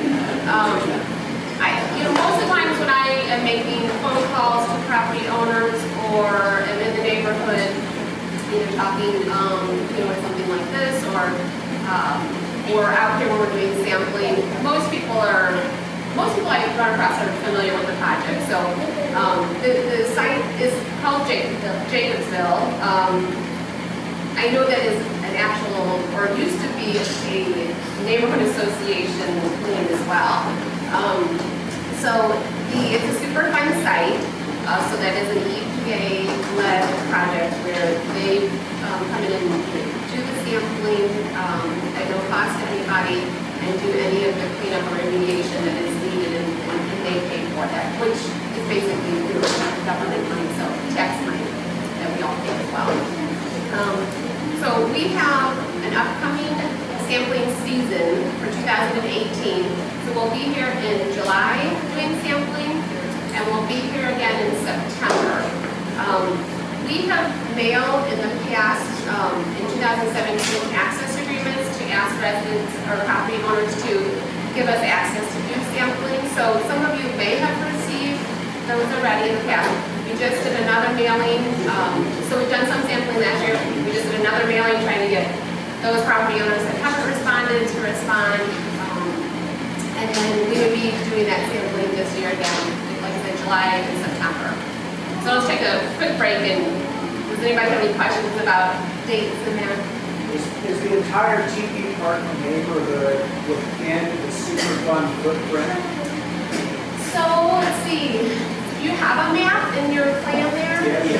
Speaker 9: Most of the times when I am making phone calls to property owners or am in the neighborhood, either talking, with something like this or out here when we're doing sampling, most people I run across are familiar with the project. So the site is called Jacobsville. I know that is an actual, or used to be a neighborhood association name as well. It's a super fun site. So that is an EPA-led project where they come in and do the sampling at no cost to anybody and do any of the cleanup or remediation that is needed, and they pay for that, which is basically government money, so tax money that we all pay as well. So we have an upcoming sampling season for 2018. So we'll be here in July doing sampling. and we'll be here again in September. We have mailed in the past, in 2017, access agreements to ask residents or property owners to give us access to do sampling. So some of you may have received those already in the past. We just did another mailing, so we've done some sampling last year. We just did another mailing trying to get those property owners that haven't responded to respond. And then we would be doing that sampling this year again, like I said, July and September. So let's take a quick break, and does anybody have any questions about dates in there?
Speaker 3: Is the entire Tepe Park neighborhood within the Superfund footprint?
Speaker 9: So let's see, do you have a map in your plan there?
Speaker 3: Yeah.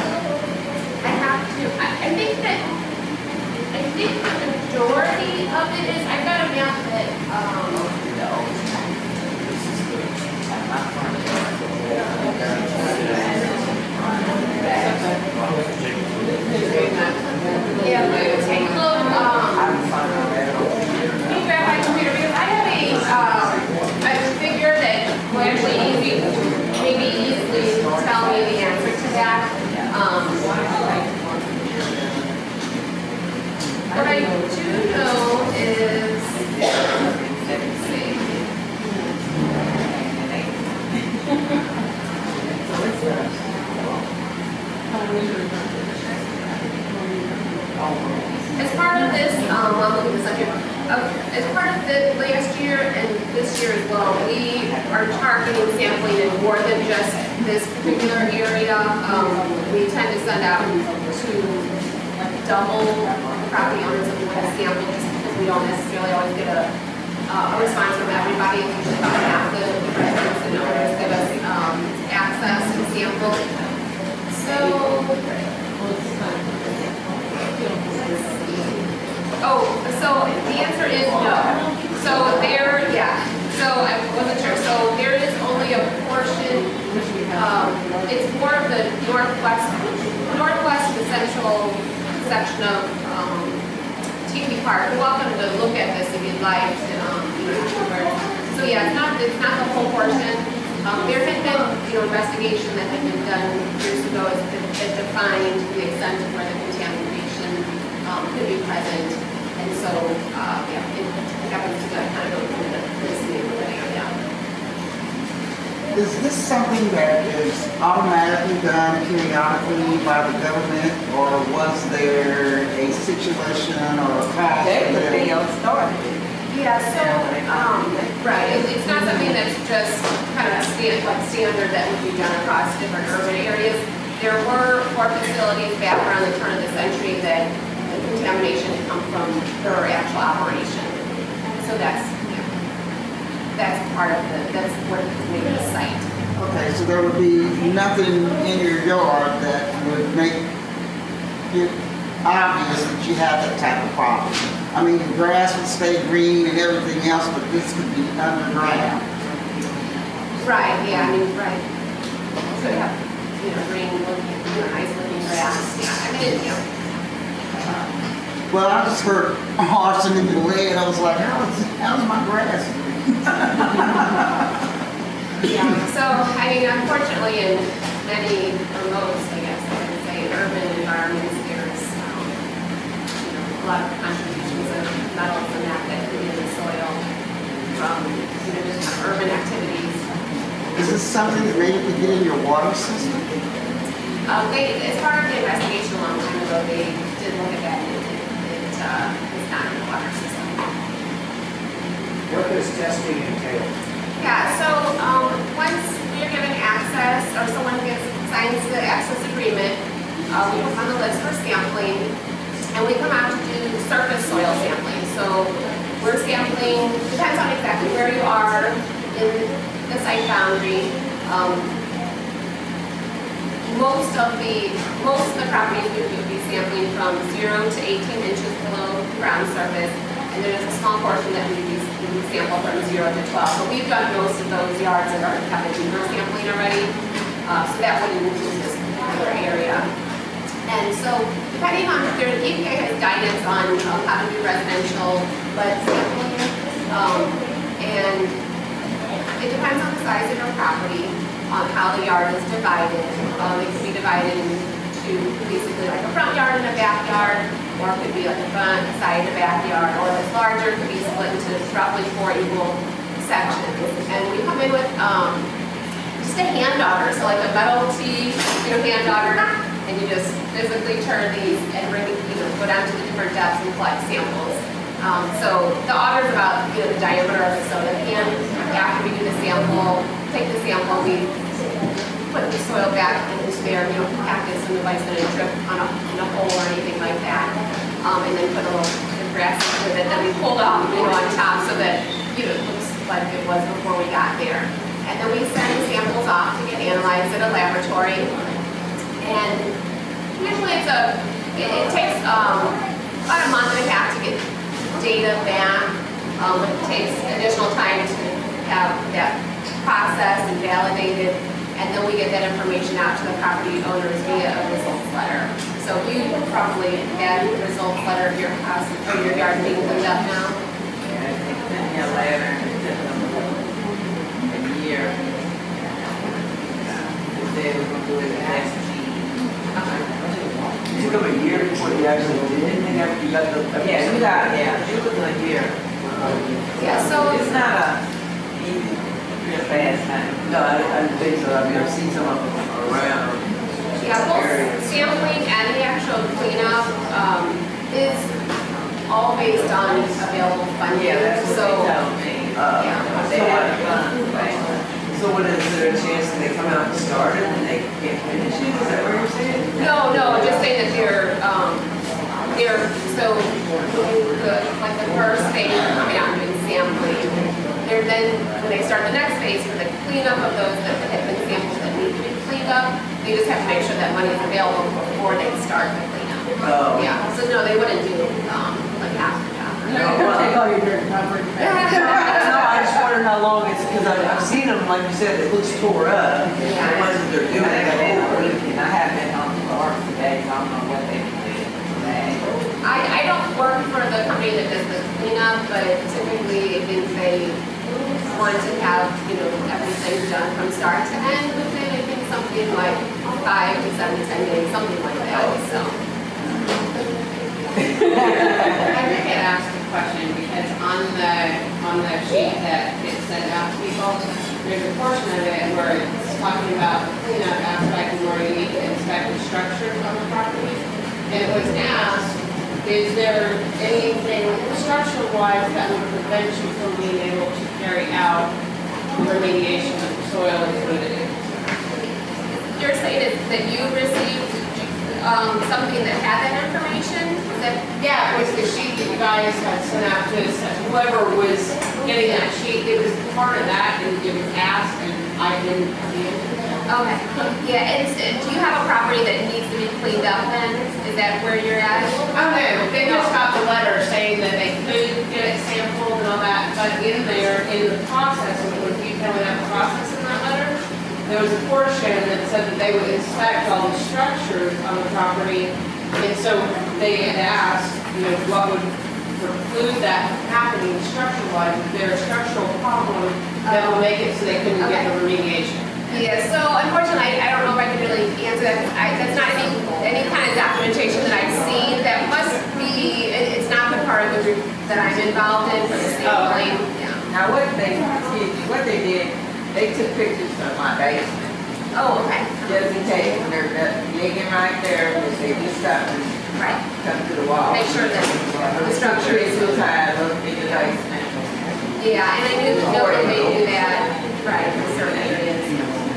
Speaker 9: I have to, I think the majority of it is, I've got a map that, yeah, we would take a look, let me grab my computer, because I have a figure that will actually maybe easily tell me the answer to that. What I do know is, let's see. As part of this, I'm looking this up here. As part of the last year and this year as well, we are targeting sampling in more than just this particular area. We tend to send out to double property owners that we want to sample, just because we don't necessarily always get a response from everybody. It's usually about half the residents and owners give us access to sample. So the answer is no. So there, yeah. So I wasn't sure. So there is only a portion. It's more of the northwest to central section of Tepe Park. You're welcome to look at this if you'd like. So yeah, it's not the whole portion. There had been, investigation that had been done years ago that defined the extent of where the contamination could be present. And so, it happens to kind of go through this neighborhood area.
Speaker 2: Is this something that is automatically done periodically by the government, or was there a situation or a cost?
Speaker 9: Yeah, so, right, it's not something that's just kind of standard that would be done across different urban areas. There were 4 facilities back around the turn of the century that the contamination had come from their actual operation. So that's part of that's what made the site.
Speaker 2: Okay, so there would be nothing in your yard that would make it obvious that you have that type of problem. I mean, the grass would stay green and everything else, but this could be underground.
Speaker 9: Right, yeah, right. Could have, green looking, nice looking grass. Yeah, I mean,
Speaker 2: Well, I just heard arson in the lead. I was like, how's my grass?
Speaker 9: Yeah, so, unfortunately, in many, or most, I guess I would say, urban environments, there's, a lot of contributions of metals and that get in the soil from, just kind of urban activities.
Speaker 2: Is this something that maybe could get in your water system?
Speaker 9: As part of the investigation a long time ago, they did look at that, and it's not in the water system.
Speaker 3: What does testing entail?
Speaker 9: Yeah, so once we're given access, or someone signs the access agreement, we put on the list for sampling, and we come out to do surface soil sampling. So we're sampling, depends on exactly where you are in the site boundary. Most of the properties we would be sampling from 0 to 18 inches below ground surface, and there's a small portion that we sample from 0 to 12. So we've done most of those yards that have a deeper sampling already, so that wouldn't include this particular area. And so, depending on, the EPA has guidance on how to do residential lead sampling, and it depends on the size of your property. on how the yard is divided. It could be divided into basically like a front yard and a backyard, or it could be like a front, a side, and a backyard, or if it's larger, it could be split into roughly 4 equal sections. And we come in with just a hand auger, so like a metal T, hand auger, and you just physically turn these and bring, go down to the different depths and collect samples. So the auger is about the diameter of the soda can. After we do the sample, take the sample, we put the soil back into there, pack this in the device and trip on a hole or anything like that, and then put a little grass with it. Then we pulled off, on top so that it looks like it was before we got there. And then we send samples off to get analyzed at a laboratory. And usually it takes about a month and a half to get data back. It takes additional time to have that processed and validated, and then we get that information out to the property owners via a results letter. So you probably had a results letter of your house or your yard being cleaned up now.
Speaker 10: Yeah, it's been a letter and it took them a year. They said we're gonna do it the next meeting.
Speaker 11: It took them a year before they actually did it, and after you got the.
Speaker 10: Yeah, it was a year.
Speaker 9: Yeah, so
Speaker 10: It's not a easy, real fast time.
Speaker 11: No, I didn't think so. I mean, I've seen some of them around.
Speaker 9: yeah, both sampling and the actual cleanup is all based on available funding.
Speaker 10: Yeah, that's what
Speaker 9: So
Speaker 10: they told me.
Speaker 9: yeah.
Speaker 10: They had fun.
Speaker 11: So what is there a chance that they come out and start it and they can't finish it? Is that what you're saying?
Speaker 9: No, just saying that so like the first phase of coming out and doing sampling. They're then, when they start the next phase for the cleanup of those that have been sampled that need to be cleaned up, they just have to make sure that money is available before they start the cleanup.
Speaker 11: Oh.
Speaker 9: Yeah, so no, they wouldn't do like after that.
Speaker 11: Take all your dirt and cover it. No, I just wondered how long it's, because I've seen them, like you said, it looks tore up. The ones that they're doing, they got
Speaker 10: And I have been on the floor today, so I don't know what they can do today.
Speaker 9: I don't work for the company that does the cleanup, but typically it means they want to have, everything done from start to end within, I think, something like 5 to 7 to 10 days, something like that, so.
Speaker 12: I think I'd ask a question because on the sheet that gets sent out to people, there's a portion of it where it's talking about the cleanup aspect and where you need to inspect the structures on the property. And it was asked, is there anything structure-wise that would prevent you from being able to carry out remediation of the soil included?
Speaker 9: You're saying that you received something that had that information?
Speaker 12: Yeah, it was the sheet that you guys had sent out to us, whoever was getting that sheet, it was part of that, and it was asked, and I didn't see it.
Speaker 9: Okay, yeah, do you have a property that needs to be cleaned up then? Is that where you're at?
Speaker 12: Oh, no, they just got the letter saying that they could get it sampled and all that, but in there, in the process, and it was detailing that process in that letter, there was a portion that said that they would inspect all the structures on the property, and so they had asked, what would preclude that from happening structure-wise, if there's a structural problem that will make it so they couldn't get the remediation.
Speaker 9: Yeah, so unfortunately, I don't know if I can really answer that. That's not any kind of documentation that I've seen. That must be, it's not the part of the group that I'm involved in for the sampling. Yeah.
Speaker 10: Now, what they did, they took pictures of my basement.
Speaker 9: Oh, okay.
Speaker 10: Just in case when they're digging right there, they just stop and
Speaker 9: Right.
Speaker 10: come to the wall.
Speaker 9: Make sure that the structure is.
Speaker 10: Too tired, look in the basement.
Speaker 9: Yeah, and I know that they do that, right, in certain areas.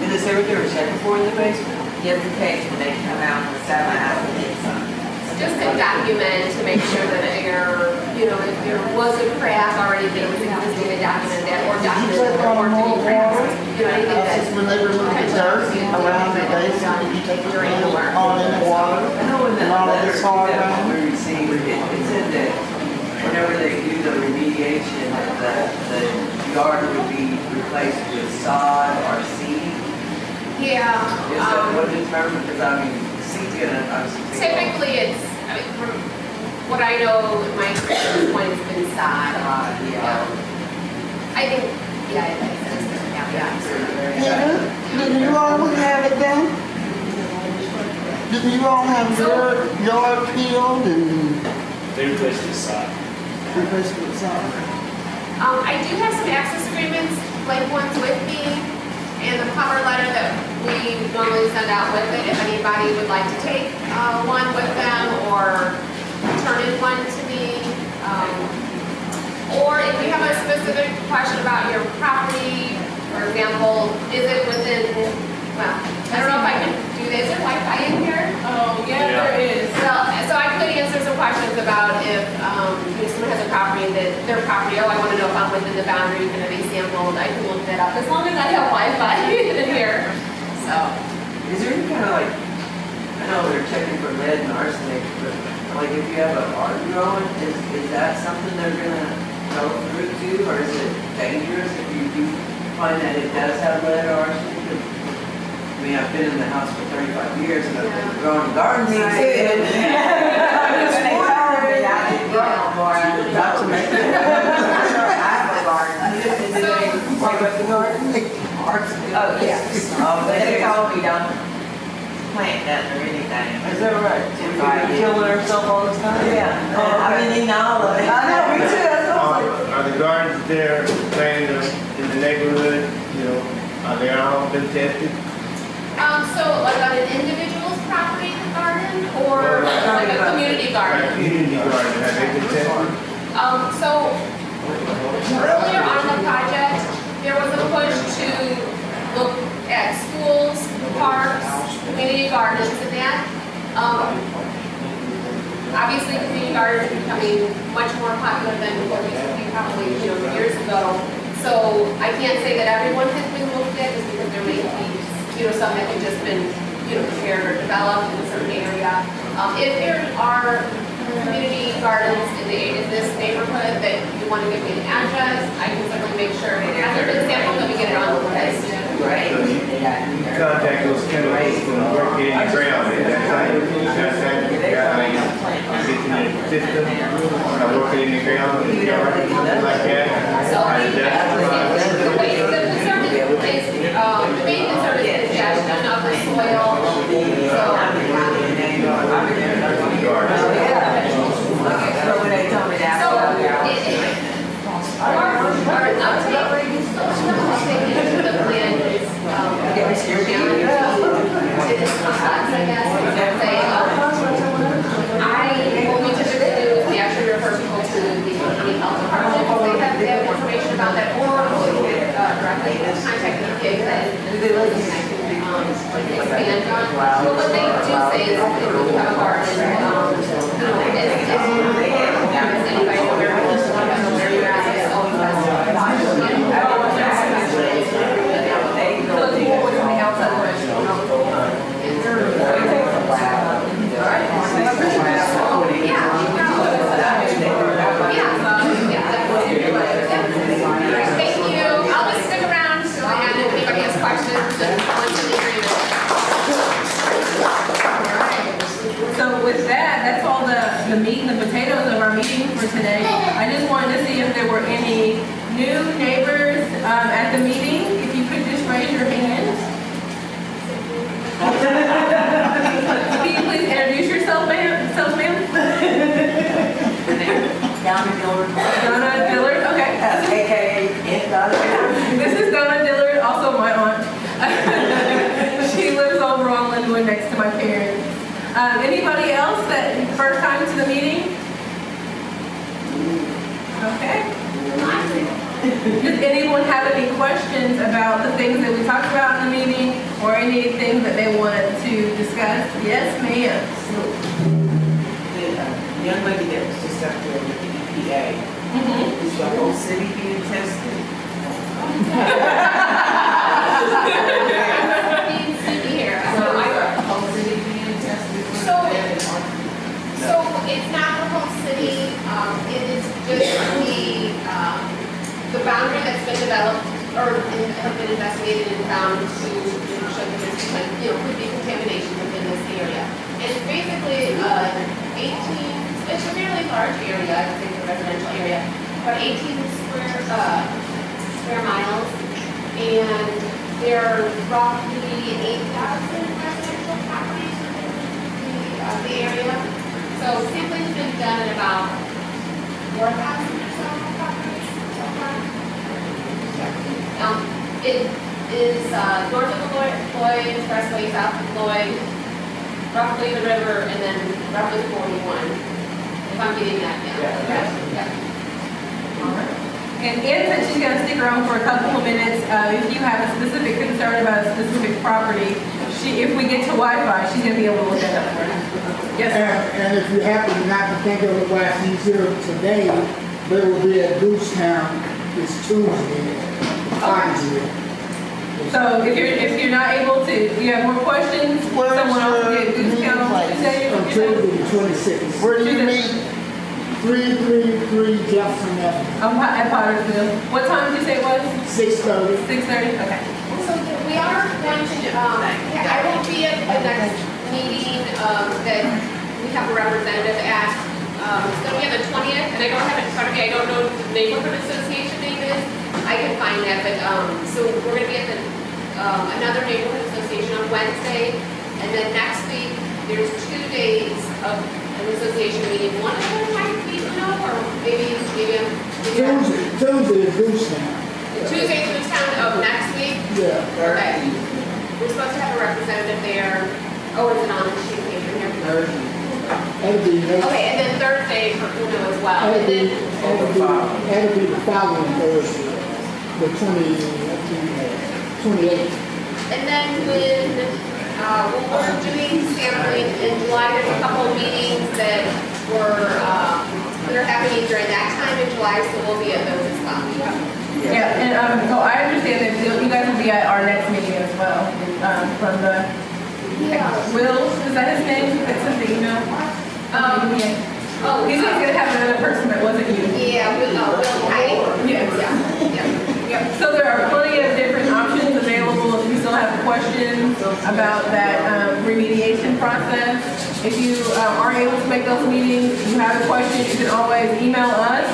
Speaker 11: And is there what they were checking for in the basement?
Speaker 10: Just in case when they come out and stop my house and get something.
Speaker 9: Just to document, to make sure that if there was a crack already that was existing, to document that, or document the report to be cracks. Anything that.
Speaker 2: Just when they remove the dirt around the basement, you take it all in the water.
Speaker 11: I know in that
Speaker 2: And all of
Speaker 11: letter
Speaker 2: this hard
Speaker 11: that
Speaker 2: ground.
Speaker 11: we received, it said that whenever they do the remediation, that the yard would be replaced with sod or seed.
Speaker 9: Yeah.
Speaker 11: Is that what the term, because I mean, seed's gonna, obviously.
Speaker 9: Typically, from what I know, my experience point has been sod.
Speaker 10: Yeah.
Speaker 9: I think, yeah, it makes sense. Yeah.
Speaker 2: Yeah. Do you all have it done? Do you all have your yard peeled and
Speaker 8: They replaced the side.
Speaker 2: replacement sod?
Speaker 9: I do have some access agreements, like ones with me, and the cover letter that we normally send out with it, if anybody would like to take one with them or turn in one to me. Or if you have a specific question about your property, for example, is it within, well, I don't know if I can do this, is there Wi-Fi in here?
Speaker 1: Oh, yeah, there is.
Speaker 9: So I could answer some questions about if, someone has a property that, their property, oh, I want to know if I'm within the boundary, going to be sampled, I can look that up, as long as I have Wi-Fi in here, so.
Speaker 11: Is there any kind of like, I know they're checking for lead and arsenic, but like if you have a art growing, is that something they're gonna go through to, or is it dangerous if you do find that it does have lead or arsenic? I mean, I've been in the house for 35 years and I've been growing gardens.
Speaker 10: Me too.
Speaker 11: I'm just
Speaker 10: When they told me I didn't grow no more, I was
Speaker 11: Not to make it.
Speaker 10: I have a garden.
Speaker 11: Did they work with the garden?
Speaker 10: Oh, yes.
Speaker 11: Oh,
Speaker 10: They told me don't plant that or anything.
Speaker 11: Is that right?
Speaker 10: Right.
Speaker 11: Killing herself all the time?
Speaker 10: Yeah.
Speaker 11: Oh,
Speaker 10: I've been eating all of it.
Speaker 11: I know, me too, that's what I was like.
Speaker 13: Are the gardens there planted in the neighborhood, you know, are they all been tested?
Speaker 9: So like on an individual's property garden or like a community garden?
Speaker 13: Like community garden, have they been tested?
Speaker 9: So earlier on in the project, there was a push to look at schools, parks, community gardens and that. Obviously, community gardens are becoming much more popular than what we used to be probably, years ago. So I can't say that everyone has been looked at just because there may be, some that have just been, prepared or developed in a certain area. If there are community gardens in this neighborhood that you want to give me an address, I can certainly make sure. As a example, let me get it on the list.
Speaker 10: Right.
Speaker 13: So you contact those chemicals and work it in the ground, is that right? You got that, you got like, get in the system, work it in the ground, in the yard, like that?
Speaker 9: So the way the concern is, the main concern is ingestion of the soil.
Speaker 10: So when they told me that,
Speaker 9: So,
Speaker 10: I
Speaker 9: our uptake into the plan is, challenging. It is complex, I guess. What we typically do is we actually refer people to the county health department if they have information about that, or directly contact the kids and expand on. But what they do say is if you have a garden, is anybody aware of this? Where you're at, it's always best. So if you want something else, Thank you. I'll just stick around so and if anybody has questions, then once in the agreement.
Speaker 1: So with that, that's all the meat and the potatoes of our meeting for today. I just wanted to see if there were any new neighbors at the meeting. If you could just raise your hand. Can you please introduce yourself, ma'am?
Speaker 10: Donna Dillard.
Speaker 1: Donna Dillard, okay.
Speaker 10: AKA Aunt Donna.
Speaker 1: This is Donna Dillard, also my aunt. She lives over on Linwood next to my parents. Anybody else that first time to the meeting? Okay. Does anyone have any questions about the things that we talked about in the meeting or anything that they wanted to discuss? Yes, ma'am.
Speaker 10: The young lady that was just up there with the EPA, is the whole city being tested?
Speaker 9: Here.
Speaker 10: The whole city being tested?
Speaker 9: So it's not the whole city, it is just the boundary that's been developed or has been investigated and found to show that there's, could be contamination within this area. And it's basically 18, it's a fairly large area, I would say it's a residential area, about 18 square miles. And there are roughly 8,000 residential properties within the area. So sampling's been done at about 4,000 or so properties so far. It is north of Floyd, Expressway, south of Floyd, roughly the river, and then roughly 41. If I'm getting that down. Yeah.
Speaker 1: And Ann said she's going to stick around for a couple of minutes. If you have a specific concern about a specific property, if we get to Wi-Fi, she's going to be able to look that up for you. Yes, sir.
Speaker 14: And if you happen not to think of it while he's here today, there will be a Goose Town this Tuesday.
Speaker 1: So if you're not able to, you have more questions, someone else will get Goose Town on Tuesday.
Speaker 14: On Tuesday the 26th.
Speaker 2: Where do you meet?
Speaker 14: 333 Jefferson Avenue.
Speaker 1: At Pottersville. What time did you say it was?
Speaker 14: 6:30.
Speaker 1: 6:30? Okay.
Speaker 9: So we are going to, I won't be at the next meeting that we have a representative at. It's going to be on the 20th, and I don't have it in front of me. I don't know what the neighborhood association name is. I can find that, but so we're going to be at the another neighborhood association on Wednesday, and then next week there's 2 days of an association meeting. One of them might be or maybe
Speaker 14: Tuesday is Goose Town.
Speaker 9: Tuesday through town of next week.
Speaker 14: Yeah.
Speaker 9: Okay. We're supposed to have a representative there. Oh, is it on the sheet of paper here?
Speaker 14: That'll be next.
Speaker 9: Okay, and then Thursday for Uno as well. And then,
Speaker 14: That'll be the following Thursday, the 28th.
Speaker 9: and then when we're doing sampling in July, there's a couple of meetings that are happening during that time in July, so we'll be at those as well.
Speaker 1: Yeah, and so I understand that you guys will be at our next meeting as well. From the Will, is that his name? It's in the email.
Speaker 9: Oh,
Speaker 1: He's just gonna have another person that wasn't you.
Speaker 9: Yeah, Will Kite.
Speaker 1: Yeah. So there are plenty of different options available if you still have questions about that remediation process. If you aren't able to make those meetings, if you have a question, you can always email us.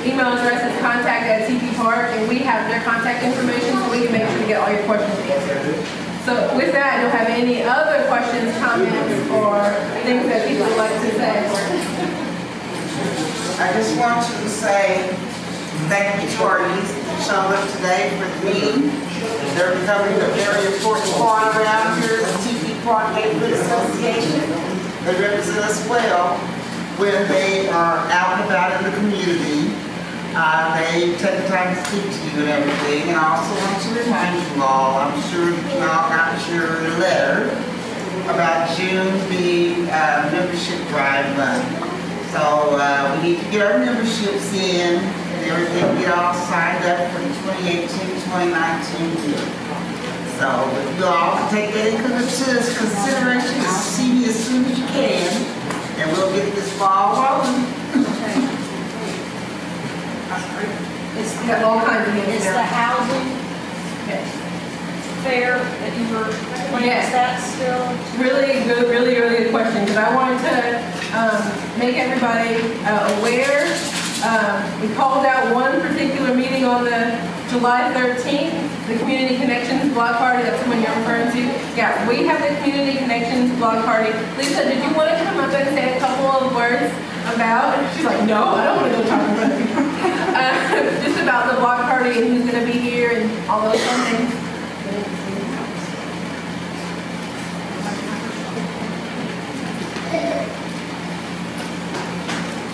Speaker 1: Email address is contact@TP Park, and we have their contact information so we can make sure to get all your questions answered. So with that, I don't have any other questions, comments, or things that people would like to say.
Speaker 2: I just want to say thank you to our youth who showed up today for the meeting. They're becoming a very important part around here, the TP Park Neighborhood Association. They represent us well when they are out and about in the community. They take the time to speak to you and everything. And I also want to remind you all, I'm sure you all got your letter about June being membership drive month. So we need to get our memberships in and everything, get all signed up for the 2018-2019 year. So if you all can take that into consideration, just see me as soon as you can, and we'll get this ball rolling.
Speaker 6: It's
Speaker 1: We have all kinds of meetings
Speaker 6: It's the
Speaker 1: now.
Speaker 6: housing fair that you were,
Speaker 1: Yes.
Speaker 6: is that still?
Speaker 1: Really good question, because I wanted to make everybody aware. We called out one particular meeting on the July 13th, the Community Connections Block Party, that's the one you're referring to. Yeah, we have the Community Connections Block Party. Lisa, did you want to come up and say a couple of words about? She's like, no, I don't want to go talk about it. Just about the block party and who's going to be here and all those fun things.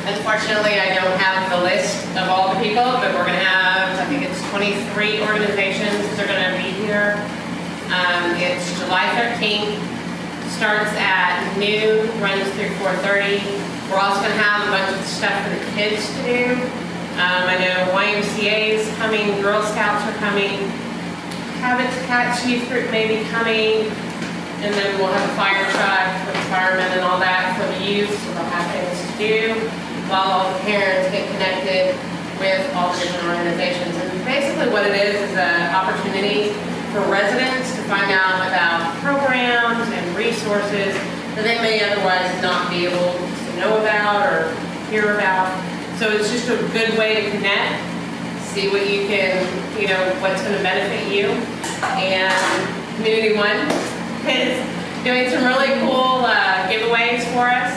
Speaker 12: Unfortunately, I don't have the list of all the people, but we're going to have, I think it's 23 organizations that are going to be here. It's July 13th, starts at noon, runs through 4:30. We're also going to have a bunch of stuff for the kids to do. I know YMCA is coming, Girl Scouts are coming, Habits Cats Youth Group may be coming, and then we'll have a fire truck with firemen and all that for the youth, so they'll have things to do while all the parents get connected with all the different organizations. And basically what it is an opportunity for residents to find out about programs and resources that they may otherwise not be able to know about or hear about. So it's just a good way to connect, see what you can, what's going to benefit you. And Community One is doing some really cool giveaways for us.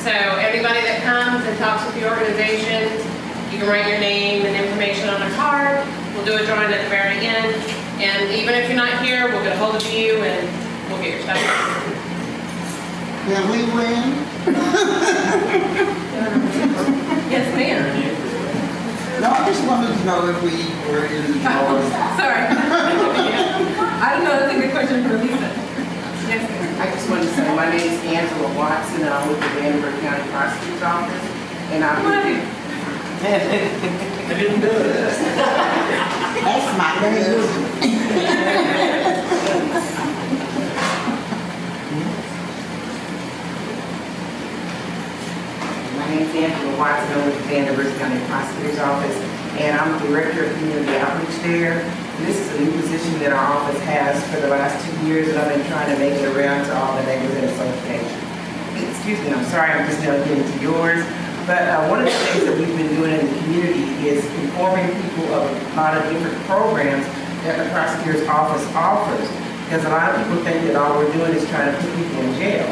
Speaker 12: So everybody that comes and talks with the organization, you can write your name and information on a card. We'll do a drawing at the very end. And even if you're not here, we'll get a hold of you and we'll get your stuff.
Speaker 2: Can we win?
Speaker 1: Yes, ma'am.
Speaker 2: No, I just wanted to know if we were in the drawing.
Speaker 1: Sorry. I don't know, that's a good question for Lisa. Yes, ma'am.
Speaker 10: I just wanted to say, my name is Angela Watson, and I'm with the Vanderbilt County Prosecutor's Office, and I'm.
Speaker 1: Come on in.
Speaker 8: I didn't do it.
Speaker 2: That's my cousin.
Speaker 10: My name is Angela Watson, I'm with the Vanderbilt County Prosecutor's Office, and I'm Director of Community Outreach there. And this is a new position that our office has for the last 2 years, and I've been trying to make it around to all the neighborhood associations. Excuse me, I'm sorry, I'm just now getting to yours. But one of the things that we've been doing in the community is informing people of a lot of different programs that the prosecutor's office offers. Because a lot of people think that all we're doing is trying to put people in jail.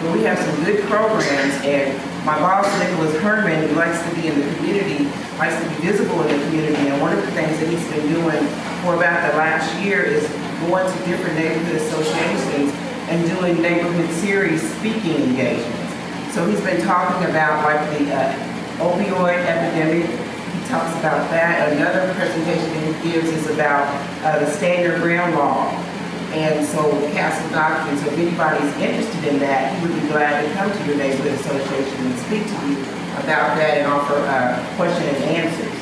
Speaker 10: But we have some good programs, and my boss, Nicholas Herman, who likes to be in the community, likes to be visible in the community. And one of the things that he's been doing for about the last year is going to different neighborhood associations and doing neighborhood series speaking engagements. So he's been talking about like the opioid epidemic. He talks about that. Another presentation that he gives is about the Stand Your Ground law. And so Castle Doctrine, so if anybody's interested in that, he would be glad to come to your neighborhood association and speak to you about that and offer question and answers.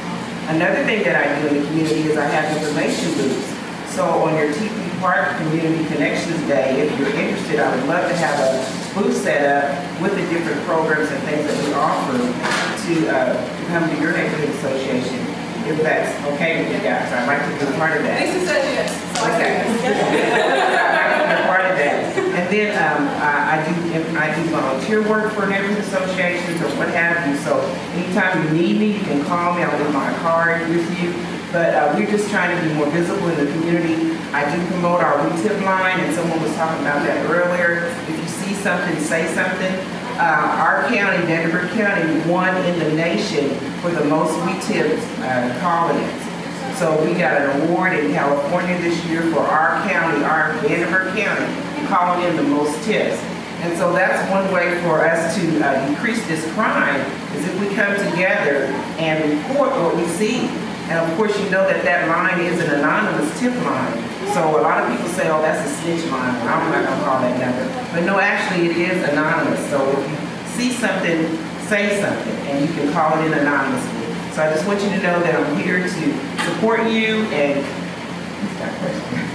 Speaker 10: Another thing that I do in the community is I have information booths. So on your Tepe Park Community Connections Day, if you're interested, I would love to have a booth set up with the different programs and things that we offer to come to your neighborhood association, if that's okay with you guys. I'd like to be a part of that.
Speaker 1: Lisa said yes.
Speaker 10: Okay. I'd like to be a part of that. And then I do volunteer work for neighborhood associations or what have you. So anytime you need me, you can call me. I'll leave my card with you. But we're just trying to be more visible in the community. I do promote our WeTip line, and someone was talking about that earlier. If you see something, say something. Our county, Vanderbilt County, won in the nation for the most WeTip call-ins. So we got an award in California this year for our county, our Vanderbilt County, calling in the most tips. And so that's one way for us to decrease this crime, is if we come together and report what we see. And of course, you know that that line is an anonymous tip line. So a lot of people say, oh, that's a snitch line. I'm not gonna call that number. But no, actually it is anonymous. So if you see something, say something, and you can call it in anonymously. So I just want you to know that I'm here to support you and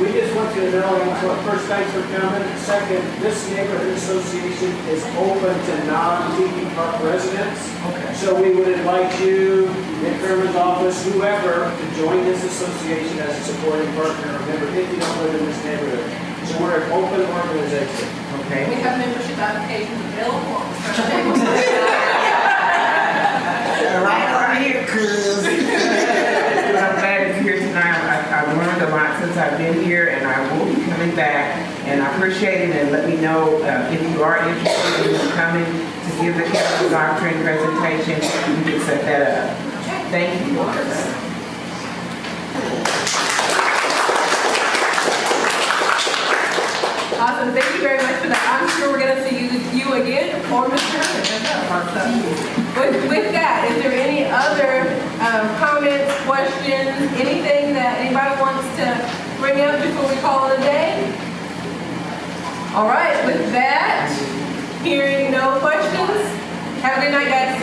Speaker 3: We just want you to know, first, thanks for coming. Second, this neighborhood association is open to non-Tepe Park residents.
Speaker 10: Okay.
Speaker 3: So we would invite you, Nick Herman's office, whoever, to join this association as a supporting partner. Remember, if you don't live in this neighborhood. So we're an open organization.
Speaker 10: Okay.
Speaker 1: We have membership applications available.
Speaker 2: Right over here, cuz.
Speaker 10: I'm glad to be here tonight. I've learned a lot since I've been here, and I will be coming back. And I appreciate it, and let me know if you are interested in coming to give the Castle Doctrine presentation, you can set that up. Thank you.
Speaker 1: Awesome, thank you very much for that. I'm sure we're gonna see you again, or Mr. Herman as well. So, with that, is there any other comments, questions, anything that anybody wants to bring up before we call it a day? All right, with that, hearing no questions, have a good night, guys.